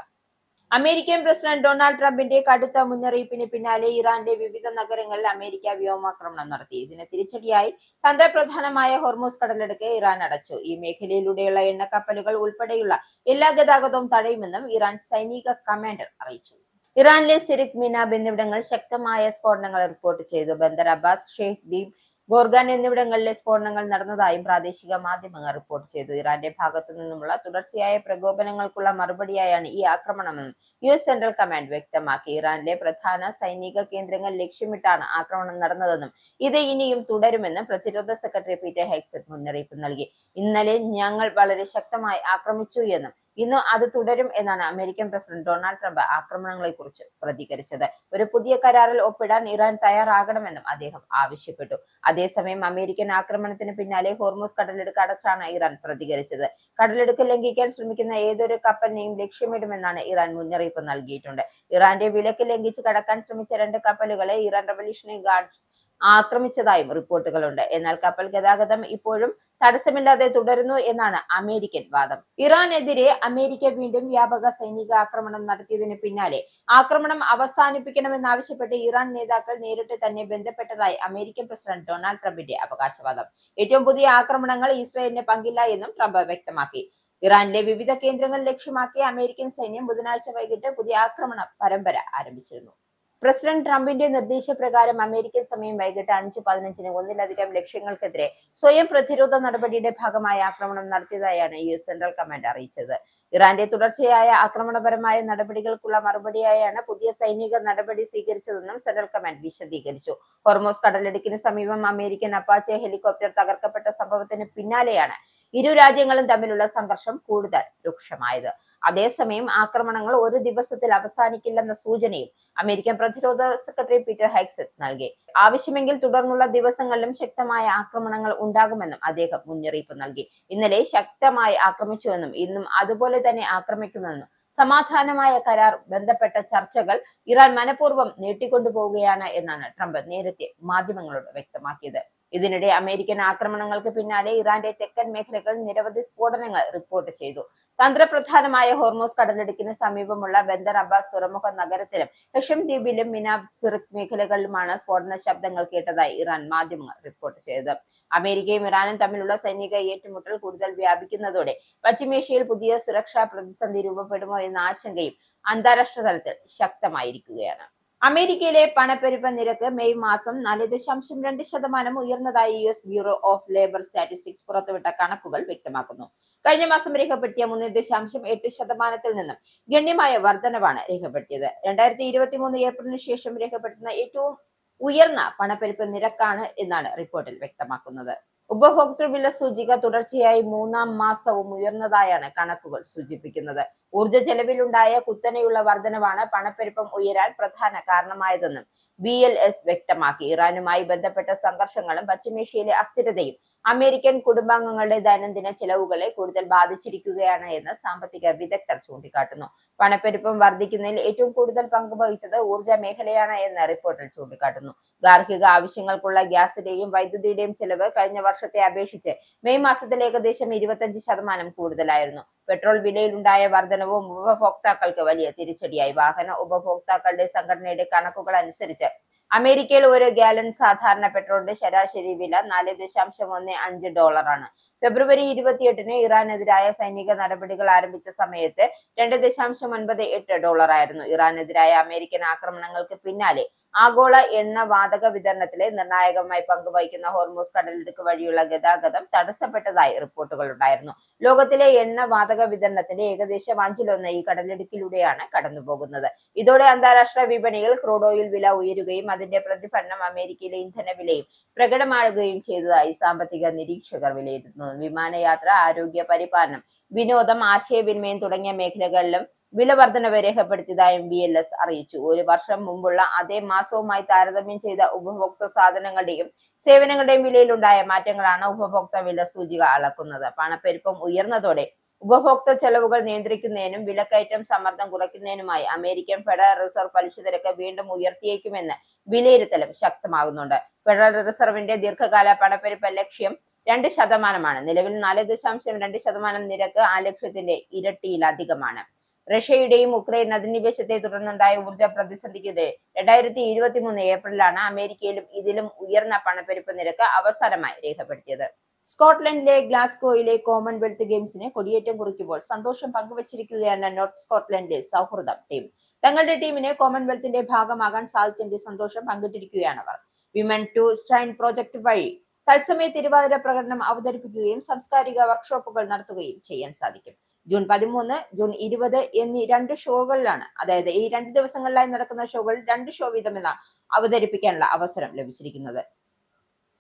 അമേരിക്കൻ പ്രസിഡന്റ് ഡൊണാൾഡ് ട്രംപിന്റെ കടുത്ത മുന്നറിയിപ്പിന് പിന്നാലെ ഇറാനിലെ വിവിധ നഗരങ്ങളിൽ അമേരിക്ക വ്യോമാക്രമണം നടത്തി. ഇതിന് തിരിച്ചടിയായി തന്ത്രപ്രധാനമായ ഹോർമൂസ് കടലിടുക്ക് ഇറാൻ അടച്ചു. ഈ മേഖലയിലൂടെയുള്ള എണ്ണക്കപ്പലുകൾ ഉൾപ്പെടെയുള്ള എല്ലാ ഗതാഗതവും തടയുമെന്നും ഇറാൻ സൈനിക കമാൻഡർ അറിയിച്ചു. ഇറാനിലെ സിറിക്, മിനാബ് എന്നിവിടങ്ങളിൽ ശക്തമായ സ്ഫോടനങ്ങൾ റിപ്പോർട്ട് ചെയ്തു. ബന്ദർ അബ്ബാസ്, ഷെയ്ഖ് ദീപ്, ഗോർഗാൻ എന്നിവിടങ്ങളിലെ സ്ഫോടനങ്ങൾ നടന്നതായും പ്രാദേശിക മാധ്യമങ്ങൾ റിപ്പോർട്ട് ചെയ്തു. ഇറാന്റെ ഭാഗത്തു നിന്നുമുള്ള തുടർച്ചയായ പ്രകോപനങ്ങൾക്കുള്ള മറുപടിയായാണ് ഈ ആക്രമണമെന്ന് US സെൻട്രൽ കമാൻഡ് വ്യക്തമാക്കി. ഇറാനിലെ പ്രധാന സൈനിക കേന്ദ്രങ്ങൾ ലക്ഷ്യമിട്ടാണ് ആക്രമണം നടന്നതെന്നും ഇത് ഇനിയും തുടരുമെന്നും പ്രതിരോധ സെക്രട്ടറി പീറ്റർ ഹെഗ്സെറ്റ് മുന്നറിയിപ്പ് നൽകി. ഇന്നലെ ഞങ്ങൾ വളരെ ശക്തമായി ആക്രമിച്ചു എന്നും ഇന്ന് അത് തുടരും എന്നാണ് അമേരിക്കൻ പ്രസിഡന്റ് ഡൊണാൾഡ് ട്രംപ് ആക്രമണങ്ങളെക്കുറിച്ച് പ്രതികരിച്ചത്. ഒരു പുതിയ കരാറിൽ ഒപ്പിടാൻ ഇറാൻ തയ്യാറാകണമെന്നും അദ്ദേഹം ആവശ്യപ്പെട്ടു. അതേസമയം അമേരിക്കൻ ആക്രമണത്തിന് പിന്നാലെ ഹോർമൂസ് കടലിടുക്ക് അടച്ചാണ് ഇറാൻ പ്രതികരിച്ചത്. കടലിടുക്ക് ലംഘിക്കാൻ ശ്രമിക്കുന്ന ഏതൊരു കപ്പലിനെയും ലക്ഷ്യമിടുമെന്നാണ് ഇറാൻ മുന്നറിയിപ്പ് നൽകിയിട്ടുണ്ട്. ഇറാന്റെ വിലക്ക് ലംഘിച്ച് കടക്കാൻ ശ്രമിച്ച 2 കപ്പലുകളെ ഇറാൻ റവല്യൂഷണറി ഗാർഡ്സ് ആക്രമിച്ചതായും റിപ്പോർട്ടുകളുണ്ട്. എന്നാൽ കപ്പൽ ഗതാഗതം ഇപ്പോഴും തടസ്സമില്ലാതെ തുടരുന്നു എന്നാണ് അമേരിക്കൻ വാദം. ഇറാനെതിരെ അമേരിക്ക വീണ്ടും വ്യാപക സൈനിക ആക്രമണം നടത്തിയതിന് പിന്നാലെ ആക്രമണം അവസാനിപ്പിക്കണമെന്നാവശ്യപ്പെട്ട് ഇറാൻ നേതാക്കൾ നേരിട്ട് തന്നെ ബന്ധപ്പെട്ടതായി അമേരിക്കൻ പ്രസിഡന്റ് ഡൊണാൾഡ് ട്രംപിന്റെ അവകാശവാദം. ഏറ്റവും പുതിയ ആക്രമണങ്ങൾ ഇസ്രായേലിന് പങ്കില്ല എന്നും ട്രംപ് വ്യക്തമാക്കി. ഇറാനിലെ വിവിധ കേന്ദ്രങ്ങൾ ലക്ഷ്യമാക്കി അമേരിക്കൻ സൈന്യം ബുധനാഴ്ച വൈകിട്ട് പുതിയ ആക്രമണ പരമ്പര ആരംഭിച്ചിരുന്നു. പ്രസിഡന്റ് ട്രംപിന്റെ നിർദ്ദേശപ്രകാരം അമേരിക്കൻ സമയം വൈകിട്ട് 5:15 ഒന്നിലധികം ലക്ഷ്യങ്ങൾക്കെതിരെ സ്വയം പ്രതിരോധ നടപടിയുടെ ഭാഗമായ ആക്രമണം നടത്തിയതായാണ് US സെൻട്രൽ കമാൻഡ് അറിയിച്ചത്. ഇറാന്റെ തുടർച്ചയായ ആക്രമണപരമായ നടപടികൾക്കുള്ള മറുപടിയായാണ് പുതിയ സൈനിക നടപടി സ്വീകരിച്ചതെന്നും സെൻട്രൽ കമാൻഡ് വിശദീകരിച്ചു. ഹോർമൂസ് കടലിടുക്കിന് സമീപം അമേരിക്കൻ അപ്പാച്ചെ ഹെലികോപ്റ്റർ തകർക്കപ്പെട്ട സംഭവത്തിന് പിന്നാലെയാണ് ഇരു രാജ്യങ്ങളും തമ്മിലുള്ള സംഘർഷം കൂടുതൽ രൂക്ഷമായത്. അതേസമയം ആക്രമണങ്ങൾ ഒരു ദിവസത്തിൽ അവസാനിക്കില്ലെന്ന സൂചനയും അമേരിക്കൻ പ്രതിരോധ സെക്രട്ടറി പീറ്റർ ഹെഗ്സെറ്റ് നൽകി. ആവശ്യമെങ്കിൽ തുടർന്നുള്ള ദിവസങ്ങളിലും ശക്തമായ ആക്രമണങ്ങൾ ഉണ്ടാകുമെന്നും അദ്ദേഹം മുന്നറിയിപ്പ് നൽകി. ഇന്നലെ ശക്തമായി ആക്രമിച്ചുവെന്നും ഇന്നും അതുപോലെ തന്നെ ആക്രമിക്കുമെന്നും സമാധാനമായ കരാർ ബന്ധപ്പെട്ട ചർച്ചകൾ ഇറാൻ മനഃപൂർവ്വം നീട്ടിക്കൊണ്ടുപോവുകയാണ് എന്നാണ് ട്രംപ് നേരത്തെ മാധ്യമങ്ങളോട് വ്യക്തമാക്കിയത്. ഇതിനിടെ അമേരിക്കൻ ആക്രമണങ്ങൾക്ക് പിന്നാലെ ഇറാന്റെ തെക്കൻ മേഖലകളിൽ നിരവധി സ്ഫോടനങ്ങൾ റിപ്പോർട്ട് ചെയ്തു. തന്ത്രപ്രധാനമായ ഹോർമൂസ് കടലിടുക്കിന് സമീപമുള്ള ബന്ദർ അബ്ബാസ് തുറമുഖ നഗരത്തിലും ഹെഷം ദ്വീപിലും മിനാബ്, സിറിക് മേഖലകളിലുമാണ് സ്ഫോടന ശബ്ദങ്ങൾ കേട്ടതായി ഇറാൻ മാധ്യമങ്ങൾ റിപ്പോർട്ട് ചെയ്തത്. അമേരിക്കയും ഇറാനും തമ്മിലുള്ള സൈനിക ഏറ്റുമുട്ടൽ കൂടുതൽ വ്യാപിക്കുന്നതോടെ പശ്ചിമേഷ്യയിൽ പുതിയ സുരക്ഷാ പ്രതിസന്ധി രൂപപ്പെടുമോ എന്ന ആശങ്കയും അന്താരാഷ്ട്ര തലത്തിൽ ശക്തമായിരിക്കുകയാണ്. അമേരിക്കയിലെ പണപ്പെരുപ്പ നിരക്ക് മെയ് മാസം 4.2% ഉയർന്നതായി US bureau of labour statistics പുറത്തുവിട്ട കണക്കുകൾ വ്യക്തമാക്കുന്നു. കഴിഞ്ഞ മാസം രേഖപ്പെടുത്തിയ 3.8% നിന്നും ഗണ്യമായ വർധനവാണ് രേഖപ്പെടുത്തിയത്. 2023 ഏപ്രിലിന് ശേഷം രേഖപ്പെടുത്തുന്ന ഏറ്റവും ഉയർന്ന പണപ്പെരുപ്പ നിരക്കാണ് എന്നാണ് റിപ്പോർട്ടിൽ വ്യക്തമാക്കുന്നത്. ഉപഭോക്തൃ വില സൂചിക തുടർച്ചയായി 3-ാം മാസവും ഉയർന്നതായാണ് കണക്കുകൾ സൂചിപ്പിക്കുന്നത്. ഊർജ്ജ ചെലവിലുണ്ടായ കുത്തനെയുള്ള വർധനവാണ് പണപ്പെരുപ്പം ഉയരാൻ പ്രധാന കാരണമായതെന്നും BLS വ്യക്തമാക്കി. ഇറാനുമായി ബന്ധപ്പെട്ട സംഘർഷങ്ങളും പശ്ചിമേഷ്യയിലെ അസ്ഥിരതയും അമേരിക്കൻ കുടുംബാംഗങ്ങളുടെ ദൈനംദിന ചെലവുകളെ കൂടുതൽ ബാധിച്ചിരിക്കുകയാണ് എന്ന് സാമ്പത്തിക വിദഗ്ധർ ചൂണ്ടിക്കാട്ടുന്നു. പണപ്പെരുപ്പം വർദ്ധിക്കുന്നതിൽ ഏറ്റവും കൂടുതൽ പങ്ക് വഹിച്ചത് ഊർജ്ജ മേഖലയാണ് എന്ന് റിപ്പോർട്ടിൽ ചൂണ്ടിക്കാട്ടുന്നു. ഗാർഹിക ആവശ്യങ്ങൾക്കുള്ള ഗ്യാസിന്റെയും വൈദ്യുതിയുടെയും ചെലവ് കഴിഞ്ഞ വർഷത്തെ അപേക്ഷിച്ച് മെയ് മാസത്തിൽ ഏകദേശം 25% കൂടുതലായിരുന്നു. പെട്രോൾ വിലയിലുണ്ടായ വർധനവും ഉപഭോക്താക്കൾക്ക് വലിയ തിരിച്ചടിയായി. വാഹന ഉപഭോക്താക്കളുടെ സംഘടനയുടെ കണക്കുകൾ അനുസരിച്ച് അമേരിക്കയിൽ ഒരു ഗാലൻ സാധാരണ പെട്രോളിന്റെ ശരാശരി വില $4.15 ഫെബ്രുവരി 28-ന് ഇറാനെതിരായ സൈനിക നടപടികൾ ആരംഭിച്ച സമയത്ത് $2.98 ആയിരുന്നു. ഇറാനെതിരായ അമേരിക്കൻ ആക്രമണങ്ങൾക്ക് പിന്നാലെ ആഗോള എണ്ണ വാതക വിതരണത്തിലെ നിർണായകമായി പങ്കുവഹിക്കുന്ന ഹോർമൂസ് കടലിടുക്ക് വഴിയുള്ള ഗതാഗതം തടസ്സപ്പെട്ടതായി റിപ്പോർട്ടുകൾ ഉണ്ടായിരുന്നു. ലോകത്തിലെ എണ്ണ വാതക വിതരണത്തിന്റെ ഏകദേശം 1/5 ഈ കടലിടുക്കിലൂടെയാണ് കടന്നുപോകുന്നത്. ഇതോടെ അന്താരാഷ്ട്ര വിപണിയിൽ ക്രൂഡ് ഓയിൽ വില ഉയരുകയും അതിന്റെ പ്രതിഫലനം അമേരിക്കയിലെ ഇന്ധന വിലയും പ്രകടമാകുകയും ചെയ്തതായി സാമ്പത്തിക നിരീക്ഷകർ വിലയിരുത്തുന്നു. വിമാനയാത്ര, ആരോഗ്യ പരിപാലനം, വിനോദം, ആശയവിനിമയം തുടങ്ങിയ മേഖലകളിലും വില വർധനവ് രേഖപ്പെടുത്തിയതായും BLS അറിയിച്ചു. ഒരു വർഷം മുമ്പുള്ള അതേ മാസവുമായി താരതമ്യം ചെയ്ത ഉപഭോക്തൃ സാധനങ്ങളുടെയും സേവനങ്ങളുടെയും വിലയിലുണ്ടായ മാറ്റങ്ങളാണ് ഉപഭോക്തൃ വില സൂചിക അളക്കുന്നത്. പണപ്പെരുപ്പം ഉയർന്നതോടെ ഉപഭോക്തൃ ചെലവുകൾ നിയന്ത്രിക്കുന്നതിനും വിലക്കയറ്റം സമ്മർദ്ദം കുറയ്ക്കുന്നതിനുമായി അമേരിക്കൻ ഫെഡറൽ റിസർവ് പലിശ നിരക്ക് വീണ്ടും ഉയർത്തിയേക്കുമെന്ന് വിലയിരുത്തലും ശക്തമാകുന്നുണ്ട്. ഫെഡറൽ റിസർവിന്റെ ദീർഘകാല പണപ്പെരുപ്പ ലക്ഷ്യം 2%. നിലവിൽ 4.2% നിരക്ക് ആ ലക്ഷ്യത്തിന്റെ ഇരട്ടിയിലധികമാണ്. റഷ്യയുടെയും ഉക്രൈൻ അധിനിവേശത്തെ തുടർന്നുണ്ടായ ഊർജ്ജ പ്രതിസന്ധിക്കെതിരെ 2023 ഏപ്രിലാണ് അമേരിക്കയിലും ഇതിലും ഉയർന്ന പണപ്പെരുപ്പ് നിരക്ക് അവസാനമായി രേഖപ്പെടുത്തിയത്. സ്കോട്ട്ലൻഡിലെ ഗ്ലാസ്ഗോയിലെ കോമൺവെൽത്ത് ഗെയിംസിന് കൊടിയേറ്റം കുറിക്കുമ്പോൾ സന്തോഷം പങ്കുവച്ചിരിക്കുകയാണ് നോർത്ത് സ്കോട്ട്ലൻഡിലെ സൗഹൃദം ടീം. തങ്ങളുടെ ടീമിന് കോമൺവെൽത്തിന്റെ ഭാഗമാകാൻ സാധിച്ചതിന്റെ സന്തോഷം പങ്കിട്ടിരിക്കുകയാണ് അവർ. വിമൻ ടു സ്റ്റൈൻ പ്രോജക്ട് വഴി തത്സമയ തിരുവാതിര പ്രകടനം അവതരിപ്പിക്കുകയും സാംസ്കാരിക വർക്ക്ഷോപ്പുകൾ നടത്തുകയും ചെയ്യാൻ സാധിക്കും. ജൂൺ 13, ജൂൺ 20 എന്നീ 2 ഷോകളിലാണ്, അതായത് ഈ 2 ദിവസങ്ങളിലായി നടക്കുന്ന ഷോകൾ 2 ഷോ വീതമെന്ന അവതരിപ്പിക്കാനുള്ള അവസരം ലഭിച്ചിരിക്കുന്നത്.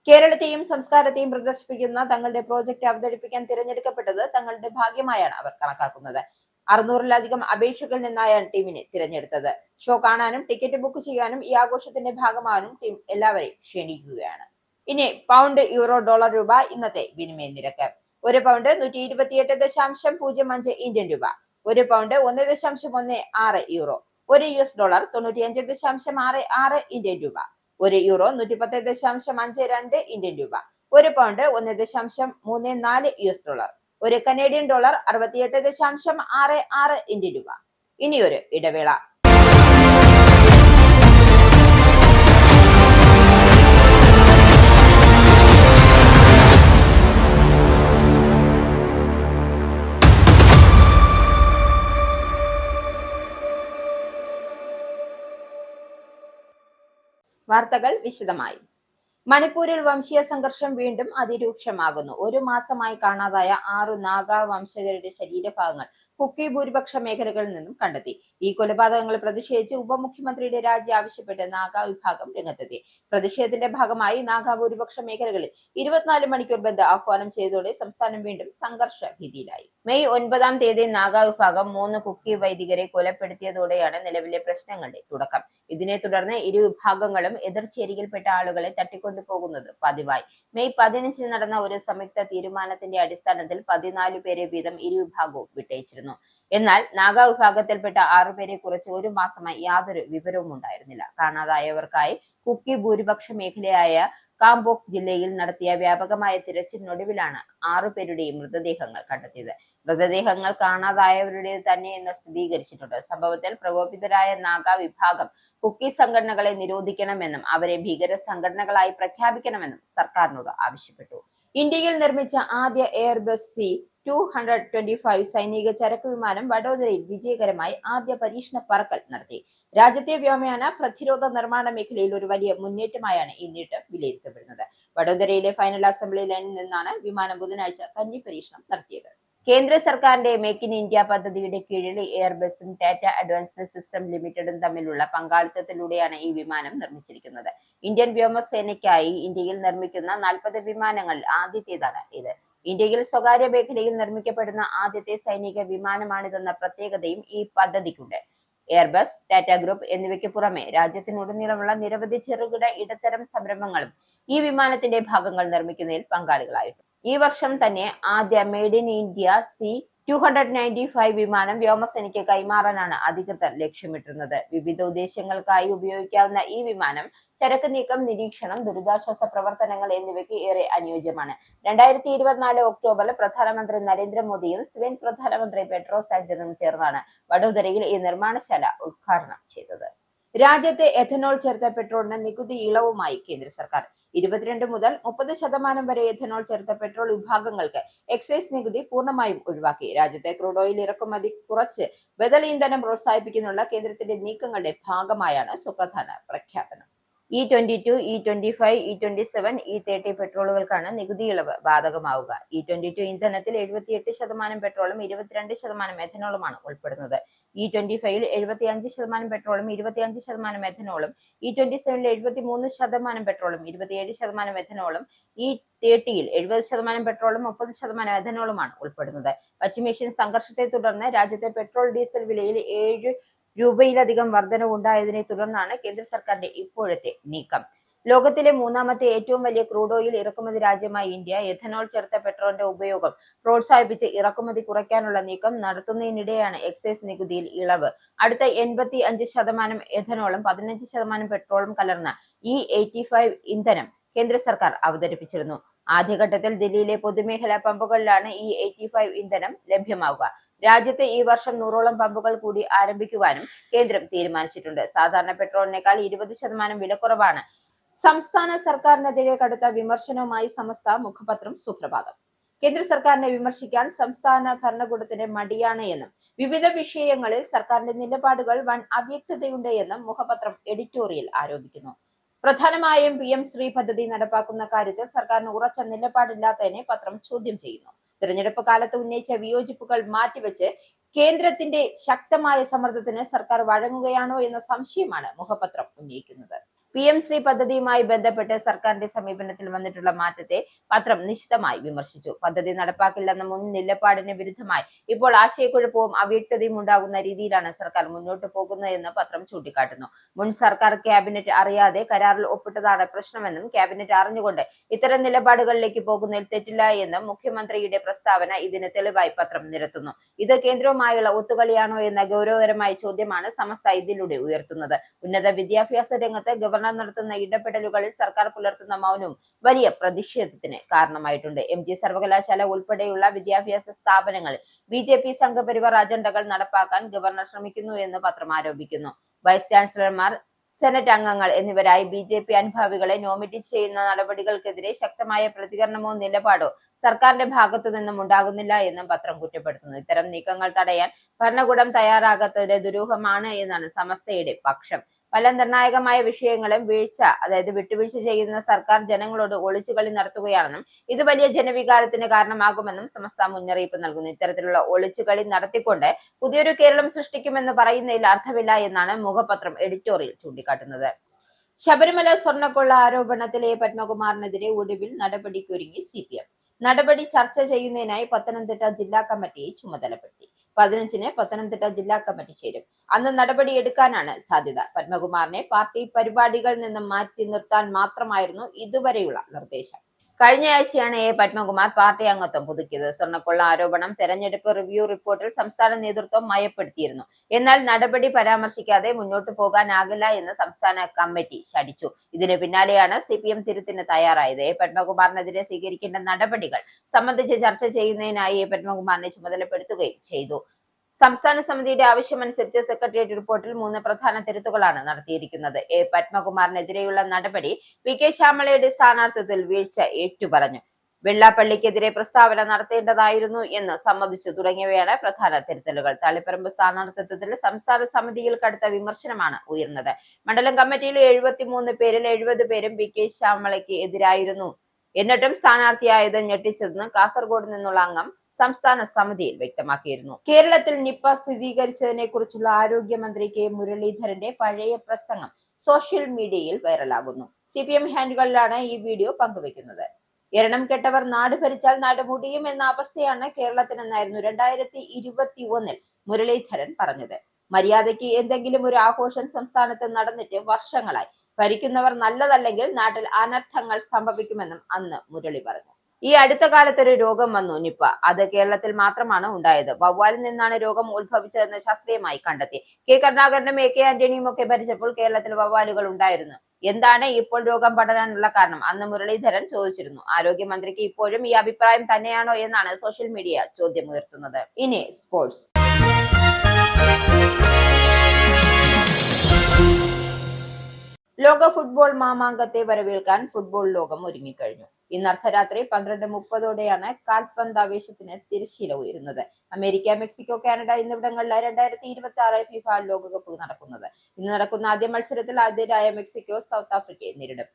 കേരളത്തെയും സംസ്കാരത്തെയും പ്രദർശിപ്പിക്കുന്ന തങ്ങളുടെ പ്രോജക്റ്റ് അവതരിപ്പിക്കാൻ തിരഞ്ഞെടുക്കപ്പെട്ടത് തങ്ങളുടെ ഭാഗ്യമായാണ് അവർ കണക്കാക്കുന്നത്. 600-ലധികം അപേക്ഷകളിൽ നിന്നായാണ് ടീമിനെ തിരഞ്ഞെടുത്തത്. ഷോ കാണാനും ടിക്കറ്റ് ബുക്ക് ചെയ്യാനും ഈ ആഘോഷത്തിന്റെ ഭാഗമാകാനും ടീം എല്ലാവരെയും ക്ഷണിക്കുകയാണ്. ഇനി പൗണ്ട്, യൂറോ, ഡോളർ, രൂപ ഇന്നത്തെ വിനിമയ നിരക്ക്. ഒരു പൗണ്ട് 128.05 ഇന്ത്യൻ രൂപ. ഒരു പൗണ്ട് 1.16 യൂറോ. ഒരു US ഡോളർ 95.66 ഇന്ത്യൻ രൂപ. ഒരു യൂറോ 110.52 ഇന്ത്യൻ രൂപ. ഒരു പൗണ്ട് 1.34 US ഡോളർ. ഒരു കനേഡിയൻ ഡോളർ 68.66 ഇന്ത്യൻ രൂപ. ഇനിയൊരു ഇടവേള. വാർത്തകൾ വിശദമായി. മണിപ്പൂരിൽ വംശീയ സംഘർഷം വീണ്ടും അതിരൂക്ഷമാകുന്നു. ഒരു മാസമായി കാണാതായ 6 നാഗ വംശജരുടെ ശരീരഭാഗങ്ങൾ കുക്കി ഭൂരിപക്ഷ മേഖലകളിൽ നിന്നും കണ്ടെത്തി. ഈ കൊലപാതകങ്ങൾ പ്രതിഷേധിച്ച് ഉപമുഖ്യമന്ത്രിയുടെ രാജി ആവശ്യപ്പെട്ട് നാഗ വിഭാഗം രംഗത്തെത്തി. പ്രതിഷേധത്തിന്റെ ഭാഗമായി നാഗ ഭൂരിപക്ഷ മേഖലകളിൽ 24 മണിക്കൂർ ബന്ദ് ആഹ്വാനം ചെയ്തതോടെ സംസ്ഥാനം വീണ്ടും സംഘർഷ ഭീതിയിലായി. മെയ് 9 നാഗ വിഭാഗം 3 കുക്കി വൈദികരെ കൊലപ്പെടുത്തിയതോടെയാണ് നിലവിലെ പ്രശ്നങ്ങളുടെ തുടക്കം. ഇതിനെ തുടർന്ന് ഇരു വിഭാഗങ്ങളും എതിർചേരിയിൽപ്പെട്ട ആളുകളെ തട്ടിക്കൊണ്ടുപോകുന്നത് പതിവായി. മെയ് 15 നടന്ന ഒരു സംയുക്ത തീരുമാനത്തിന്റെ അടിസ്ഥാനത്തിൽ 14 പേരെ വീതം ഇരു വിഭാഗവും വിട്ടയച്ചിരുന്നു. എന്നാൽ നാഗ വിഭാഗത്തിൽപ്പെട്ട 6 പേരെ കുറിച്ച് ഒരു മാസമായി യാതൊരു വിവരവും ഉണ്ടായിരുന്നില്ല. കാണാതായവർക്കായി കുക്കി ഭൂരിപക്ഷ മേഖലയായ കാംബോക് ജില്ലയിൽ നടത്തിയ വ്യാപകമായ തിരച്ചിലിനൊടുവിലാണ് 6 പേരുടെയും മൃതദേഹങ്ങൾ കണ്ടെത്തിയത്. മൃതദേഹങ്ങൾ കാണാതായവരുടെ തന്നെയെന്ന് സ്ഥിരീകരിച്ചിട്ടുണ്ട്. സംഭവത്തിൽ പ്രകോപിതരായ നാഗ വിഭാഗം കുക്കി സംഘടനകളെ നിരോധിക്കണമെന്നും അവരെ ഭീകര സംഘടനകളായി പ്രഖ്യാപിക്കണമെന്നും സർക്കാരിനോട് ആവശ്യപ്പെട്ടു. ഇന്ത്യയിൽ നിർമ്മിച്ച ആദ്യ എയർബസ് C-225 സൈനിക ചരക്ക് വിമാനം വഡോദരയിൽ വിജയകരമായി ആദ്യ പരീക്ഷണ പറക്കൽ നടത്തി. രാജ്യത്തെ വ്യോമയാന പ്രതിരോധ നിർമ്മാണ മേഖലയിൽ ഒരു വലിയ മുന്നേറ്റമായാണ് ഈ നേട്ടം വിലയിരുത്തപ്പെടുന്നത്. വഡോദരയിലെ ഫൈനൽ അസംബ്ലി ലൈനിൽ നിന്നാണ് വിമാനം ബുധനാഴ്ച കന്നി പരീക്ഷണം നടത്തിയത്. കേന്ദ്ര സർക്കാരിന്റെ മേക്ക് ഇൻ ഇന്ത്യ പദ്ധതിയുടെ കീഴിൽ എയർബസും ടാറ്റ അഡ്വാൻസ്ഡ് സിസ്റ്റം ലിമിറ്റഡും തമ്മിലുള്ള പങ്കാളിത്തത്തിലൂടെയാണ് ഈ വിമാനം നിർമ്മിച്ചിരിക്കുന്നത്. ഇന്ത്യൻ വ്യോമസേനയ്ക്കായി ഇന്ത്യയിൽ നിർമ്മിക്കുന്ന 40 വിമാനങ്ങളിൽ ആദ്യത്തേതാണ് ഇത്. ഇന്ത്യയിൽ സ്വകാര്യ മേഖലയിൽ നിർമ്മിക്കപ്പെടുന്ന ആദ്യത്തെ സൈനിക വിമാനമാണിതെന്ന പ്രത്യേകതയും ഈ പദ്ധതിക്കുണ്ട്. എയർബസ്, ടാറ്റ ഗ്രൂപ്പ് എന്നിവയ്ക്ക് പുറമെ രാജ്യത്തിനുടനീളമുള്ള നിരവധി ചെറുകിട ഇടത്തരം സംരംഭങ്ങളും ഈ വിമാനത്തിന്റെ ഭാഗങ്ങൾ നിർമ്മിക്കുന്നതിൽ പങ്കാളികളായിട്ടുണ്ട്. ഈ വർഷം തന്നെ ആദ്യ മെയ്ഡ് ഇൻ ഇന്ത്യ C-295 വിമാനം വ്യോമസേനയ്ക്ക് കൈമാറാനാണ് അധികൃതർ ലക്ഷ്യമിട്ടിരുന്നത്. വിവിധ ഉദ്ദേശങ്ങൾക്കായി ഉപയോഗിക്കാവുന്ന ഈ വിമാനം ചരക്ക് നീക്കം, നിരീക്ഷണം, ദുരിതാശ്വാസ പ്രവർത്തനങ്ങൾ എന്നിവയ്ക്ക് ഏറെ അനുയോജ്യമാണ്. 2024 ഒക്ടോബറിൽ പ്രധാനമന്ത്രി നരേന്ദ്രമോദിയും സ്പെയിൻ പ്രധാനമന്ത്രി പെഡ്രോ സാഞ്ചസും ചേർന്നാണ് വഡോദരയിൽ ഈ നിർമ്മാണശാല ഉദ്ഘാടനം ചെയ്തത്. രാജ്യത്തെ എഥനോൾ ചേർത്ത പെട്രോളിന് നികുതി ഇളവുമായി കേന്ദ്ര സർക്കാർ. 22 മുതൽ 30% വരെ എഥനോൾ ചേർത്ത പെട്രോൾ വിഭാഗങ്ങൾക്ക് എക്സൈസ് നികുതി പൂർണ്ണമായും ഒഴിവാക്കി. രാജ്യത്തെ ക്രൂഡ് ഓയിൽ ഇറക്കുമതി കുറച്ച് ബദൽ ഇന്ധനം പ്രോത്സാഹിപ്പിക്കാനുള്ള കേന്ദ്രത്തിന്റെ നീക്കങ്ങളുടെ ഭാഗമായാണ് സുപ്രധാന പ്രഖ്യാപനം. E22, E25, E27, E30 പെട്രോളുകൾക്കാണ് നികുതി ഇളവ് ബാധകമാവുക. E22 ഇന്ധനത്തിൽ 78% പെട്രോളും 22% എഥനോളുമാണ് ഉൾപ്പെടുന്നത്. E25 75% പെട്രോളും 25% എഥനോളും, E27 73% പെട്രോളും 27% എഥനോളും, E30 70% പെട്രോളും 30% എഥനോളുമാണ് ഉൾപ്പെടുന്നത്. പശ്ചിമേഷ്യൻ സംഘർഷത്തെ തുടർന്ന് രാജ്യത്തെ പെട്രോൾ ഡീസൽ വിലയിൽ 7 രൂപയിലധികം വർധനവുണ്ടായതിനെ തുടർന്നാണ് കേന്ദ്ര സർക്കാരിന്റെ ഇപ്പോഴത്തെ നീക്കം. ലോകത്തിലെ മൂന്നാമത്തെ ഏറ്റവും വലിയ ക്രൂഡ് ഓയിൽ ഇറക്കുമതി രാജ്യമായ ഇന്ത്യ എഥനോൾ ചേർത്ത പെട്രോളിന്റെ ഉപയോഗം പ്രോത്സാഹിപ്പിച്ച് ഇറക്കുമതി കുറയ്ക്കാനുള്ള നീക്കം നടത്തുന്നതിനിടെയാണ് എക്സൈസ് നികുതിയിൽ ഇളവ്. അടുത്ത 85% എഥനോളും 15% പെട്രോളും കലർന്ന E85 ഇന്ധനം കേന്ദ്ര സർക്കാർ അവതരിപ്പിച്ചിരുന്നു. ആദ്യഘട്ടത്തിൽ ദില്ലിയിലെ പൊതുമേഖലാ പമ്പുകളിലാണ് E85 ഇന്ധനം ലഭ്യമാവുക. രാജ്യത്ത് ഈ വർഷം 100ഓളം പമ്പുകൾ കൂടി ആരംഭിക്കുവാനും കേന്ദ്രം തീരുമാനിച്ചിട്ടുണ്ട്. സാധാരണ പെട്രോളിനേക്കാൾ 20% വിലക്കുറവാണ്. സംസ്ഥാന സർക്കാരിനെതിരെ കടുത്ത വിമർശനവുമായി സമസ്ത മുഖപത്രം സുപ്രഭാതം. കേന്ദ്ര സർക്കാരിനെ വിമർശിക്കാൻ സംസ്ഥാന ഭരണകൂടത്തിന് മടിയാണ് എന്നും വിവിധ വിഷയങ്ങളിൽ സർക്കാരിന്റെ നിലപാടുകൾ വൻ അവ്യക്തതയുണ്ട് എന്നും മുഖപത്രം എഡിറ്റോറിയൽ ആരോപിക്കുന്നു. പ്രധാനമായും PM ശ്രീ പദ്ധതി നടപ്പാക്കുന്ന കാര്യത്തിൽ സർക്കാരിന് ഉറച്ച നിലപാടില്ലാത്തതിനെ പത്രം ചോദ്യം ചെയ്യുന്നു. തിരഞ്ഞെടുപ്പ് കാലത്ത് ഉന്നയിച്ച വിയോജിപ്പുകൾ മാറ്റിവെച്ച് കേന്ദ്രത്തിന്റെ ശക്തമായ സമ്മർദ്ദത്തിന് സർക്കാർ വഴങ്ങുകയാണോ എന്ന സംശയമാണ് മുഖപത്രം ഉന്നയിക്കുന്നത്. PM ശ്രീ പദ്ധതിയുമായി ബന്ധപ്പെട്ട് സർക്കാരിന്റെ സമീപനത്തിൽ വന്നിട്ടുള്ള മാറ്റത്തെ പത്രം നിശിതമായി വിമർശിച്ചു. പദ്ധതി നടപ്പാക്കില്ലെന്ന മുൻ നിലപാടിന് വിരുദ്ധമായി ഇപ്പോൾ ആശയക്കുഴപ്പവും അവ്യക്തതയും ഉണ്ടാകുന്ന രീതിയിലാണ് സർക്കാർ മുന്നോട്ട് പോകുന്നതെന്ന് പത്രം ചൂണ്ടിക്കാട്ടുന്നു. മുൻ സർക്കാർ ക്യാബിനറ്റ് അറിയാതെ കരാറിൽ ഒപ്പിട്ടതാണ് പ്രശ്നമെന്നും ക്യാബിനറ്റ് അറിഞ്ഞുകൊണ്ട് ഇത്തരം നിലപാടുകളിലേക്ക് പോകുന്നതിൽ തെറ്റില്ല എന്നും മുഖ്യമന്ത്രിയുടെ പ്രസ്താവന ഇതിന് തെളിവായി പത്രം നിരത്തുന്നു. ഇത് കേന്ദ്രവുമായുള്ള ഒത്തുകളിയാണോ എന്ന ഗൗരവകരമായ ചോദ്യമാണ് സമസ്ത ഇതിലൂടെ ഉയർത്തുന്നത്. ഉന്നത വിദ്യാഭ്യാസ രംഗത്ത് ഗവർണർ നടത്തുന്ന ഇടപെടലുകളിൽ സർക്കാർ പുലർത്തുന്ന മൗനവും വലിയ പ്രതിഷേധത്തിന് കാരണമായിട്ടുണ്ട്. MG സർവകലാശാല ഉൾപ്പെടെയുള്ള വിദ്യാഭ്യാസ സ്ഥാപനങ്ങളിൽ BJP സംഘപരിവാർ അജണ്ടകൾ നടപ്പാക്കാൻ ഗവർണർ ശ്രമിക്കുന്നു എന്ന് പത്രം ആരോപിക്കുന്നു. വൈസ് ചാൻസലർമാർ, സെനറ്റ് അംഗങ്ങൾ എന്നിവരായി BJP അനുഭാവികളെ നോമിനേറ്റ് ചെയ്യുന്ന നടപടികൾക്കെതിരെ ശക്തമായ പ്രതികരണമോ നിലപാടോ സർക്കാരിന്റെ ഭാഗത്തു നിന്നും ഉണ്ടാകുന്നില്ല എന്നും പത്രം കുറ്റപ്പെടുത്തുന്നു. ഇത്തരം നീക്കങ്ങൾ തടയാൻ ഭരണകൂടം തയ്യാറാകാത്തത് ദുരൂഹമാണ് എന്നാണ് സമസ്തയുടെ പക്ഷം. പല നിർണായകമായ വിഷയങ്ങളും വിട്ടുവീഴ്ച ചെയ്യുന്ന സർക്കാർ ജനങ്ങളോട് ഒളിച്ചുകളി നടത്തുകയാണെന്നും ഇത് വലിയ ജനവികാരത്തിന് കാരണമാകുമെന്നും സമസ്ത മുന്നറിയിപ്പ് നൽകുന്നു. ഇത്തരത്തിലുള്ള ഒളിച്ചുകളി നടത്തിക്കൊണ്ട് പുതിയൊരു കേരളം സൃഷ്ടിക്കുമെന്ന് പറയുന്നതിൽ അർത്ഥമില്ല എന്നാണ് മുഖപത്രം എഡിറ്റോറിയൽ ചൂണ്ടിക്കാട്ടുന്നത്. ശബരിമല സ്വർണ്ണക്കൊള്ള ആരോപണത്തിലെ പത്മകുമാറിനെതിരെ ഒടുവിൽ നടപടിക്കൊരുങ്ങി CPM. നടപടി ചർച്ച ചെയ്യുന്നതിനായി പത്തനംതിട്ട ജില്ലാ കമ്മിറ്റിയെ ചുമതലപ്പെടുത്തി. 15-ന് പത്തനംതിട്ട ജില്ലാ കമ്മിറ്റി ചേരും. അന്ന് നടപടിയെടുക്കാനാണ് സാധ്യത. പത്മകുമാറിനെ പാർട്ടി പരിപാടികളിൽ നിന്നും മാറ്റി നിർത്താൻ മാത്രമായിരുന്നു ഇതുവരെയുള്ള നിർദ്ദേശം. കഴിഞ്ഞയാഴ്ചയാണ് പത്മകുമാർ പാർട്ടി അംഗത്വം പുതുക്കിയത്. സ്വർണ്ണക്കൊള്ള ആരോപണം തെരഞ്ഞെടുപ്പ് റിവ്യൂ റിപ്പോർട്ടിൽ സംസ്ഥാന നേതൃത്വം മയപ്പെടുത്തിയിരുന്നു. എന്നാൽ നടപടി പരാമർശിക്കാതെ മുന്നോട്ടു പോകാനാകില്ല എന്ന് സംസ്ഥാന കമ്മിറ്റി ശഠിച്ചു. ഇതിന് പിന്നാലെയാണ് CPM തിരുത്തിന് തയ്യാറായത്. പത്മകുമാറിനെതിരെ സ്വീകരിക്കേണ്ട നടപടികൾ സംബന്ധിച്ച് ചർച്ച ചെയ്യുന്നതിനായി പത്മകുമാറിനെ ചുമതലപ്പെടുത്തുകയും ചെയ്തു. സംസ്ഥാന സമിതിയുടെ ആവശ്യമനുസരിച്ച് സെക്രട്ടേറിയറ്റ് റിപ്പോർട്ടിൽ 3 പ്രധാന തിരുത്തുകളാണ് നടത്തിയിരിക്കുന്നത്. പത്മകുമാറിനെതിരെയുള്ള നടപടി PK ശ്യാമളയുടെ സ്ഥാനാർത്ഥിത്വത്തിൽ വീഴ്ച ഏറ്റുപറഞ്ഞു, വെള്ളാപ്പള്ളിക്കെതിരെ പ്രസ്താവന നടത്തേണ്ടതായിരുന്നു എന്ന് സമ്മതിച്ചു തുടങ്ങിയവയാണ് പ്രധാന തിരുത്തലുകൾ. തളിപ്പറമ്പ് സ്ഥാനാർത്ഥിത്വത്തിൽ സംസ്ഥാന സമിതിയിൽ കടുത്ത വിമർശനമാണ് ഉയർന്നത്. മണ്ഡലം കമ്മിറ്റിയിലെ 73 പേരിൽ 70 പേരും PK ശ്യാമളയ്ക്ക് എതിരായിരുന്നു. എന്നിട്ടും സ്ഥാനാർത്ഥിയായത് ഞെട്ടിച്ചതെന്ന് കാസർഗോഡ് നിന്നുള്ള അംഗം സംസ്ഥാന സമിതിയിൽ വ്യക്തമാക്കിയിരുന്നു. കേരളത്തിൽ നിപ്പ സ്ഥിരീകരിച്ചതിനെ കുറിച്ചുള്ള ആരോഗ്യമന്ത്രി K മുരളീധരന്റെ പഴയ പ്രസംഗം സോഷ്യൽ മീഡിയയിൽ വൈറലാകുന്നു. CPM ഹാൻഡുകളിലാണ് ഈ വീഡിയോ പങ്കുവെക്കുന്നത്. എരണം കെട്ടവർ നാട് ഭരിച്ചാൽ നാട് മുടിയും എന്ന അവസ്ഥയാണ് കേരളത്തിനെന്നായിരുന്നു 2021 മുരളീധരൻ പറഞ്ഞത്. മര്യാദയ്ക്ക് എന്തെങ്കിലും ഒരു ആഘോഷം സംസ്ഥാനത്ത് നടന്നിട്ട് വർഷങ്ങളായി. ഭരിക്കുന്നവർ നല്ലതല്ലെങ്കിൽ നാട്ടിൽ അനർത്ഥങ്ങൾ സംഭവിക്കുമെന്നും അന്ന് മുരളി പറഞ്ഞു. ഈ അടുത്ത കാലത്തൊരു രോഗം വന്നു, നിപ്പ. അത് കേരളത്തിൽ മാത്രമാണ് ഉണ്ടായത്. വവ്വാലിൽ നിന്നാണ് രോഗം ഉത്ഭവിച്ചതെന്ന് ശാസ്ത്രീയമായി കണ്ടെത്തി. കെ കരുണാകരനും AK ആന്റണിയും ഒക്കെ ഭരിച്ചപ്പോൾ കേരളത്തിൽ വവ്വാലുകൾ ഉണ്ടായിരുന്നു. എന്താണ് ഇപ്പോൾ രോഗം പടരാനുള്ള കാരണം? അന്ന് മുരളീധരൻ ചോദിച്ചിരുന്നു. ആരോഗ്യമന്ത്രിക്ക് ഇപ്പോഴും ഈ അഭിപ്രായം തന്നെയാണോ എന്നാണ് സോഷ്യൽ മീഡിയ ചോദ്യമുയർത്തുന്നത്. ഇനി സ്പോർട്സ്. ലോക ഫുട്ബോൾ മാമാങ്കത്തെ വരവേൽക്കാൻ ഫുട്ബോൾ ലോകം ഒരുങ്ങിക്കഴിഞ്ഞു. ഇന്ന് അർദ്ധരാത്രി 12:30 കാൽപന്താവേശത്തിന് തിരശ്ശീല ഉയരുന്നത്. അമേരിക്ക, മെക്സിക്കോ, കാനഡ എന്നിവിടങ്ങളിലാണ് 2026 ഫിഫ ലോകകപ്പ് നടക്കുന്നത്. ഇന്ന് നടക്കുന്ന ആദ്യ മത്സരത്തിൽ ആദ്യരായ മെക്സിക്കോ സൗത്ത് ആഫ്രിക്കയെ നേരിടും.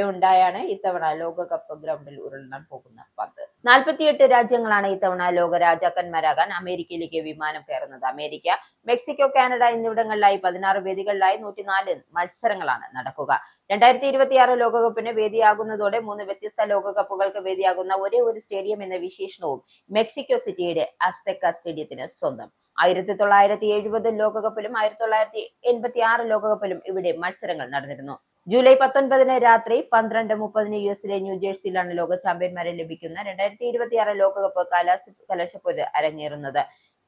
ഉണ്ടായാണ് ഇത്തവണ ലോകകപ്പ് ഗ്രൗണ്ടിൽ ഉരുളാൻ പോകുന്ന പന്ത്. 48 രാജ്യങ്ങളാണ് ഇത്തവണ ലോക രാജാക്കന്മാരാകാൻ അമേരിക്കയിലേക്ക് വിമാനം കയറുന്നത്. അമേരിക്ക, മെക്സിക്കോ, കാനഡ എന്നിവിടങ്ങളിലായി 16 വേദികളിലായി 104 മത്സരങ്ങളാണ് നടക്കുക. 2026 ലോകകപ്പിന് വേദിയാകുന്നതോടെ 3 വ്യത്യസ്ത ലോകകപ്പുകൾക്ക് വേദിയാകുന്ന ഒരേ ഒരു സ്റ്റേഡിയം എന്ന വിശേഷണവും മെക്സിക്കോ സിറ്റിയുടെ അസ്തെക്ക സ്റ്റേഡിയത്തിന് സ്വന്തം. 1970 ലോകകപ്പിലും 1986 ലോകകപ്പിലും ഇവിടെ മത്സരങ്ങൾ നടന്നിരുന്നു. ജൂലൈ 19 രാത്രി 12:30 US-ലെ ന്യൂജേഴ്സിയിലാണ് ലോക ചാമ്പ്യന്മാരെ ലഭിക്കുന്ന 2026 ലോകകപ്പ് കലാശപ്പോര് അരങ്ങേറുന്നത്.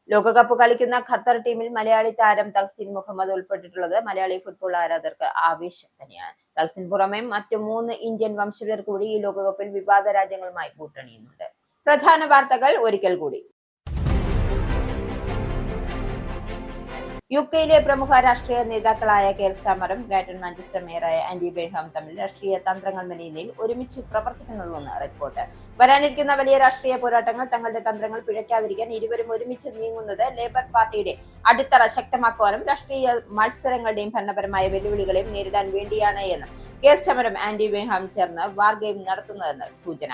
ലോകകപ്പ് കളിക്കുന്ന ഖത്തർ ടീമിൽ മലയാളി താരം തഹ്സിൻ മുഹമ്മദ് ഉൾപ്പെട്ടിട്ടുള്ളത് മലയാളി ഫുട്ബോൾ ആരാധകർക്ക് ആവേശം തന്നെയാണ്. തഹ്സിൻ പുറമെ മറ്റ് 3 ഇന്ത്യൻ വംശജർ കൂടി ഈ ലോകകപ്പിൽ വിവാദ രാജ്യങ്ങളുമായി കൂട്ടണിയുന്നുണ്ട്. പ്രധാന വാർത്തകൾ ഒരിക്കൽ കൂടി. UK-യിലെ പ്രമുഖ രാഷ്ട്രീയ നേതാക്കളായ കെയർ സ്റ്റാമറും ഗ്രേറ്റർ മാഞ്ചസ്റ്റർ മേയറായ ആൻഡി ബെൻഹാം തമ്മിൽ രാഷ്ട്രീയ തന്ത്രങ്ങൾ മെനയുന്നതിൽ ഒരുമിച്ച് പ്രവർത്തിക്കുന്നതെന്ന് റിപ്പോർട്ട്. വരാനിരിക്കുന്ന വലിയ രാഷ്ട്രീയ പോരാട്ടങ്ങൾ തങ്ങളുടെ തന്ത്രങ്ങൾ പിഴയ്ക്കാതിരിക്കാൻ ഇരുവരും ഒരുമിച്ച് നീങ്ങുന്നത് ലേബർ പാർട്ടിയുടെ അടിത്തറ ശക്തമാക്കുവാനും രാഷ്ട്രീയ മത്സരങ്ങളുടെയും ഭരണപരമായ വെല്ലുവിളികളെയും നേരിടാൻ വേണ്ടിയാണ് എന്ന് കെയർ സ്റ്റാമറും ആൻഡി ബെൻഹാം ചേർന്ന് വാർ ഗെയിം നടത്തുന്നതെന്ന് സൂചന.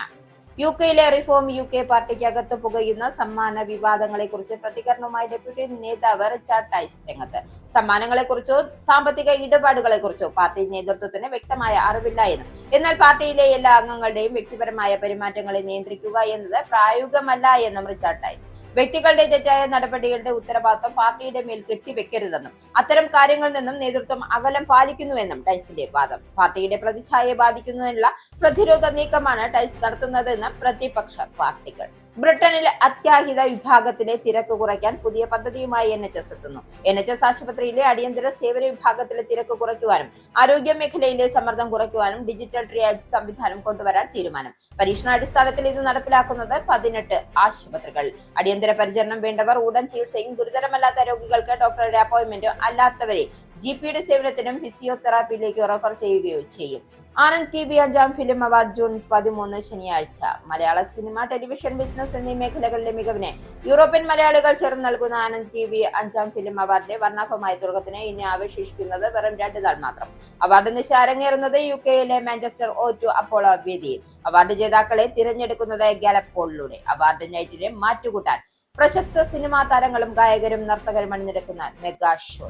UK-യിലെ റിഫോം UK പാർട്ടിക്കകത്ത് പുകയുന്ന സമ്മാന വിവാദങ്ങളെക്കുറിച്ച് പ്രതികരണവുമായി ഡെപ്യൂട്ടി നേതാവ് റിച്ചാർഡ് ടൈസ് രംഗത്ത്. സമ്മാനങ്ങളെക്കുറിച്ചോ സാമ്പത്തിക ഇടപാടുകളെക്കുറിച്ചോ പാർട്ടി നേതൃത്വത്തിന് വ്യക്തമായ അറിവില്ല എന്നും, എന്നാൽ പാർട്ടിയിലെ എല്ലാ അംഗങ്ങളുടെയും വ്യക്തിപരമായ പെരുമാറ്റങ്ങളെ നിയന്ത്രിക്കുക എന്നത് പ്രായോഗികമല്ല എന്നും റിച്ചാർഡ് ടൈസ്. വ്യക്തികളുടെ തെറ്റായ നടപടികളുടെ ഉത്തരവാദിത്വം പാർട്ടിയുടെ മേൽ കെട്ടിവെക്കരുതെന്നും അത്തരം കാര്യങ്ങളിൽ നിന്നും നേതൃത്വം അകലം പാലിക്കുന്നുവെന്നും ടൈസിന്റെ വാദം. പാർട്ടിയുടെ പ്രതിച്ഛായയെ ബാധിക്കുന്നതിനുള്ള പ്രതിരോധ നീക്കമാണ് ടൈസ് നടത്തുന്നതെന്ന് പ്രതിപക്ഷ പാർട്ടികൾ. ബ്രിട്ടനിൽ അത്യാഹിത വിഭാഗത്തിലെ തിരക്ക് കുറയ്ക്കാൻ പുതിയ പദ്ധതിയുമായി NHS എത്തുന്നു. NHS ആശുപത്രിയിലെ അടിയന്തര സേവന വിഭാഗത്തിലെ തിരക്ക് കുറയ്ക്കുവാനും ആരോഗ്യ മേഖലയിലെ സമ്മർദ്ദം കുറയ്ക്കുവാനും ഡിജിറ്റൽ ട്രിയാജ് സംവിധാനം കൊണ്ടുവരാൻ തീരുമാനം. പരീക്ഷണാടിസ്ഥാനത്തിൽ ഇത് നടപ്പിലാക്കുന്നത് 18 ആശുപത്രികൾ. അടിയന്തര പരിചരണം വേണ്ടവർ ഉടൻ ചികിത്സയും ഗുരുതരമല്ലാത്ത രോഗികൾക്ക് ഡോക്ടറുടെ അപ്പോയിന്റ്മെന്റോ അല്ലാത്തവരെ GP-യുടെ സേവനത്തിനും ഫിസിയോതെറാപ്പിയിലേക്ക് റെഫർ ചെയ്യുകയോ ചെയ്യും. Anand TV 5-ാം film award June 13 ശനിയാഴ്ച. മലയാള സിനിമ, ടെലിവിഷൻ, ബിസിനസ് എന്നീ മേഖലകളിലെ മികവിന് യൂറോപ്യൻ മലയാളികൾ ചേർന്ന് നൽകുന്ന ആനന്ദ് TV 5-ാം ഫിലിം അവാർഡിന്റെ വർണ്ണാഭമായ തുടക്കത്തിന് ഇനി അവശേഷിക്കുന്നത് വെറും 2 നാൾ മാത്രം. അവാർഡ് നിശ അരങ്ങേറുന്നത് UK-യിലെ മാഞ്ചസ്റ്റർ O2 അപ്പോളോ വേദിയിൽ. അവാർഡ് ജേതാക്കളെ തിരഞ്ഞെടുക്കുന്നത് ഗാലപ്പ് പോളിലൂടെ. അവാർഡ് നൈറ്റിനെ മാറ്റുകൂട്ടാൻ പ്രശസ്ത സിനിമാ താരങ്ങളും ഗായകരും നർത്തകരും അണിനിരക്കുന്ന mega show.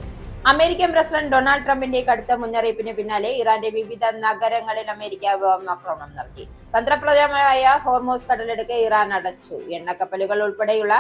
American president Donald ട്രംപിന്റെ കടുത്ത മുന്നറിയിപ്പിന് പിന്നാലെ ഇറാന്റെ വിവിധ നഗരങ്ങളിൽ അമേരിക്ക വ്യോമാക്രമണം നടത്തി. തന്ത്രപ്രധാനമായ ഹോർമോസ് കടലിടുക്ക് ഇറാൻ അടച്ചു. എണ്ണക്കപ്പലുകൾ ഉൾപ്പെടെയുള്ള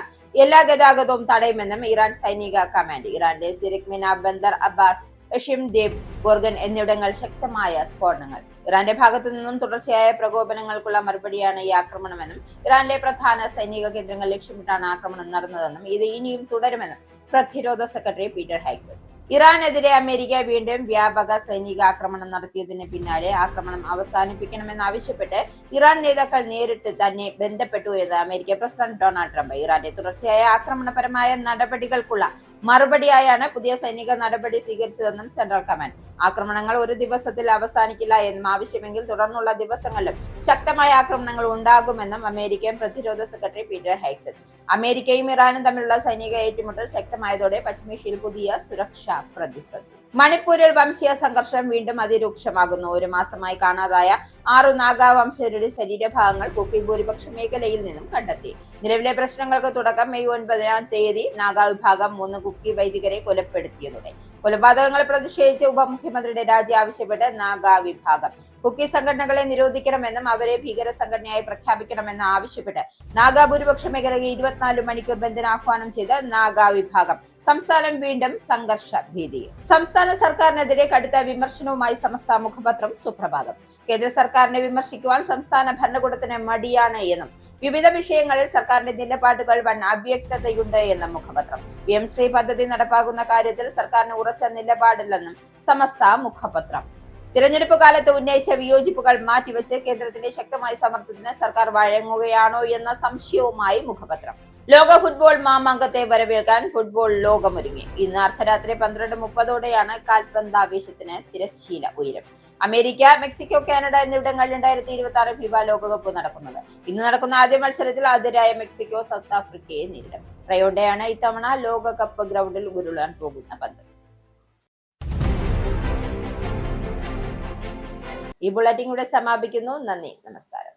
എല്ലാ ഗതാഗതവും തടയുമെന്നും ഇറാൻ സൈനിക കമാൻഡ്. ഇറാന്റെ സിറിക് മിന, ബന്ദർ അബ്ബാസ്, ഷിം ദേബ്, ഗോർഗൻ എന്നിവിടങ്ങൾ ശക്തമായ സ്ഫോടനങ്ങൾ. ഇറാന്റെ ഭാഗത്തു നിന്നും തുടർച്ചയായ പ്രകോപനങ്ങൾക്കുള്ള മറുപടിയാണ് ഈ ആക്രമണമെന്നും ഇറാനിലെ പ്രധാന സൈനിക കേന്ദ്രങ്ങൾ ലക്ഷ്യമിട്ടാണ് ആക്രമണം നടന്നതെന്നും ഇത് ഇനിയും തുടരുമെന്നും പ്രതിരോധ സെക്രട്ടറി പീറ്റർ ഹെഗ്സൺ. ഇറാനെതിരെ അമേരിക്ക വീണ്ടും വ്യാപക സൈനിക ആക്രമണം നടത്തിയതിന് പിന്നാലെ ആക്രമണം അവസാനിപ്പിക്കണമെന്നാവശ്യപ്പെട്ട് ഇറാൻ നേതാക്കൾ നേരിട്ട് തന്നെ ബന്ധപ്പെട്ടു എന്ന് അമേരിക്കൻ പ്രസിഡന്റ് ഡൊണാൾഡ് ട്രംപ്. ഇറാന്റെ തുടർച്ചയായ ആക്രമണപരമായ നടപടികൾക്കുള്ള മറുപടിയായാണ് പുതിയ സൈനിക നടപടി സ്വീകരിച്ചതെന്നും സെൻട്രൽ കമാൻഡ്. ആക്രമണങ്ങൾ ഒരു ദിവസത്തിൽ അവസാനിക്കില്ല എന്നും ആവശ്യമെങ്കിൽ തുടർന്നുള്ള ദിവസങ്ങളിലും ശക്തമായ ആക്രമണങ്ങൾ ഉണ്ടാകുമെന്നും അമേരിക്കൻ പ്രതിരോധ സെക്രട്ടറി പീറ്റർ ഹെഗ്സൺ. അമേരിക്കയും ഇറാനും തമ്മിലുള്ള സൈനിക ഏറ്റുമുട്ടൽ ശക്തമായതോടെ പശ്ചിമേഷ്യയിൽ പുതിയ സുരക്ഷാ പ്രതിസന്ധി. മണിപ്പൂരിൽ വംശീയ സംഘർഷം വീണ്ടും അതിരൂക്ഷമാകുന്നു. 1 മാസമായി കാണാതായ 6 നാഗാ വംശജരുടെ ശരീരഭാഗങ്ങൾ കുക്കി ഭൂരിപക്ഷ മേഖലയിൽ നിന്നും കണ്ടെത്തി. നിലവിലെ പ്രശ്നങ്ങൾക്ക് തുടക്കം മെയ് 9 നാഗാ വിഭാഗം 3 കുക്കി വൈദികരെ കൊലപ്പെടുത്തിയതോടെ. കൊലപാതകങ്ങൾ പ്രതിഷേധിച്ച് ഉപമുഖ്യമന്ത്രിയുടെ രാജി ആവശ്യപ്പെട്ട് നാഗാ വിഭാഗം കുക്കി സംഘടനകളെ നിരോധിക്കണമെന്നും അവരെ ഭീകര സംഘടനയായി പ്രഖ്യാപിക്കണമെന്നും ആവശ്യപ്പെട്ട് നാഗ ഭൂരിപക്ഷ മേഖലയിൽ 24 മണിക്കൂർ ബന്ദിന് ആഹ്വാനം ചെയ്ത് നാഗ വിഭാഗം. സംസ്ഥാനം വീണ്ടും സംഘർഷ ഭീതിയിൽ. സംസ്ഥാന സർക്കാരിനെതിരെ കടുത്ത വിമർശനവുമായി സമസ്ത മുഖപത്രം സുപ്രഭാതം. കേന്ദ്ര സർക്കാരിനെ വിമർശിക്കുവാൻ സംസ്ഥാന ഭരണകൂടത്തിന് മടിയാണ് എന്നും വിവിധ വിഷയങ്ങളിൽ സർക്കാരിന്റെ നിലപാടുകൾ വൻ അവ്യക്തതയുണ്ട് എന്നും മുഖപത്രം. PM ശ്രീ പദ്ധതി നടപ്പാക്കുന്ന കാര്യത്തിൽ സർക്കാരിന് ഉറച്ച നിലപാടില്ലെന്നും സമസ്ത മുഖപത്രം. തിരഞ്ഞെടുപ്പ് കാലത്ത് ഉന്നയിച്ച വിയോജിപ്പുകൾ മാറ്റിവെച്ച് കേന്ദ്രത്തിന്റെ ശക്തമായ സമ്മർദ്ദത്തിന് സർക്കാർ വഴങ്ങുകയാണോ എന്ന സംശയവുമായി മുഖപത്രം. ലോക ഫുട്ബോൾ മാമാങ്കത്തെ വരവേൽക്കാൻ ഫുട്ബോൾ ലോകമൊരുങ്ങി. ഇന്ന് അർദ്ധരാത്രി 12:30 കാൽപന്താവേശത്തിന് തിരശ്ശീല ഉയരും. അമേരിക്ക, മെക്സിക്കോ, കാനഡ എന്നിവിടങ്ങളിൽ 2026 ഫിഫ ലോകകപ്പ് നടക്കുന്നത്. ഇന്ന് നടക്കുന്ന ആദ്യ മത്സരത്തിൽ ആതിഥേയരായ മെക്സിക്കോ സൗത്ത് ആഫ്രിക്കയെ നേരിടും. റയോണ്ടയാണ് ഇത്തവണ ലോകകപ്പ് ഗ്രൗണ്ടിൽ ഉരുളാൻ പോകുന്ന പന്ത്. ഈ ബുള്ളറ്റിൻ കൂടെ സമാപിക്കുന്നു. നന്ദി, നമസ്കാരം.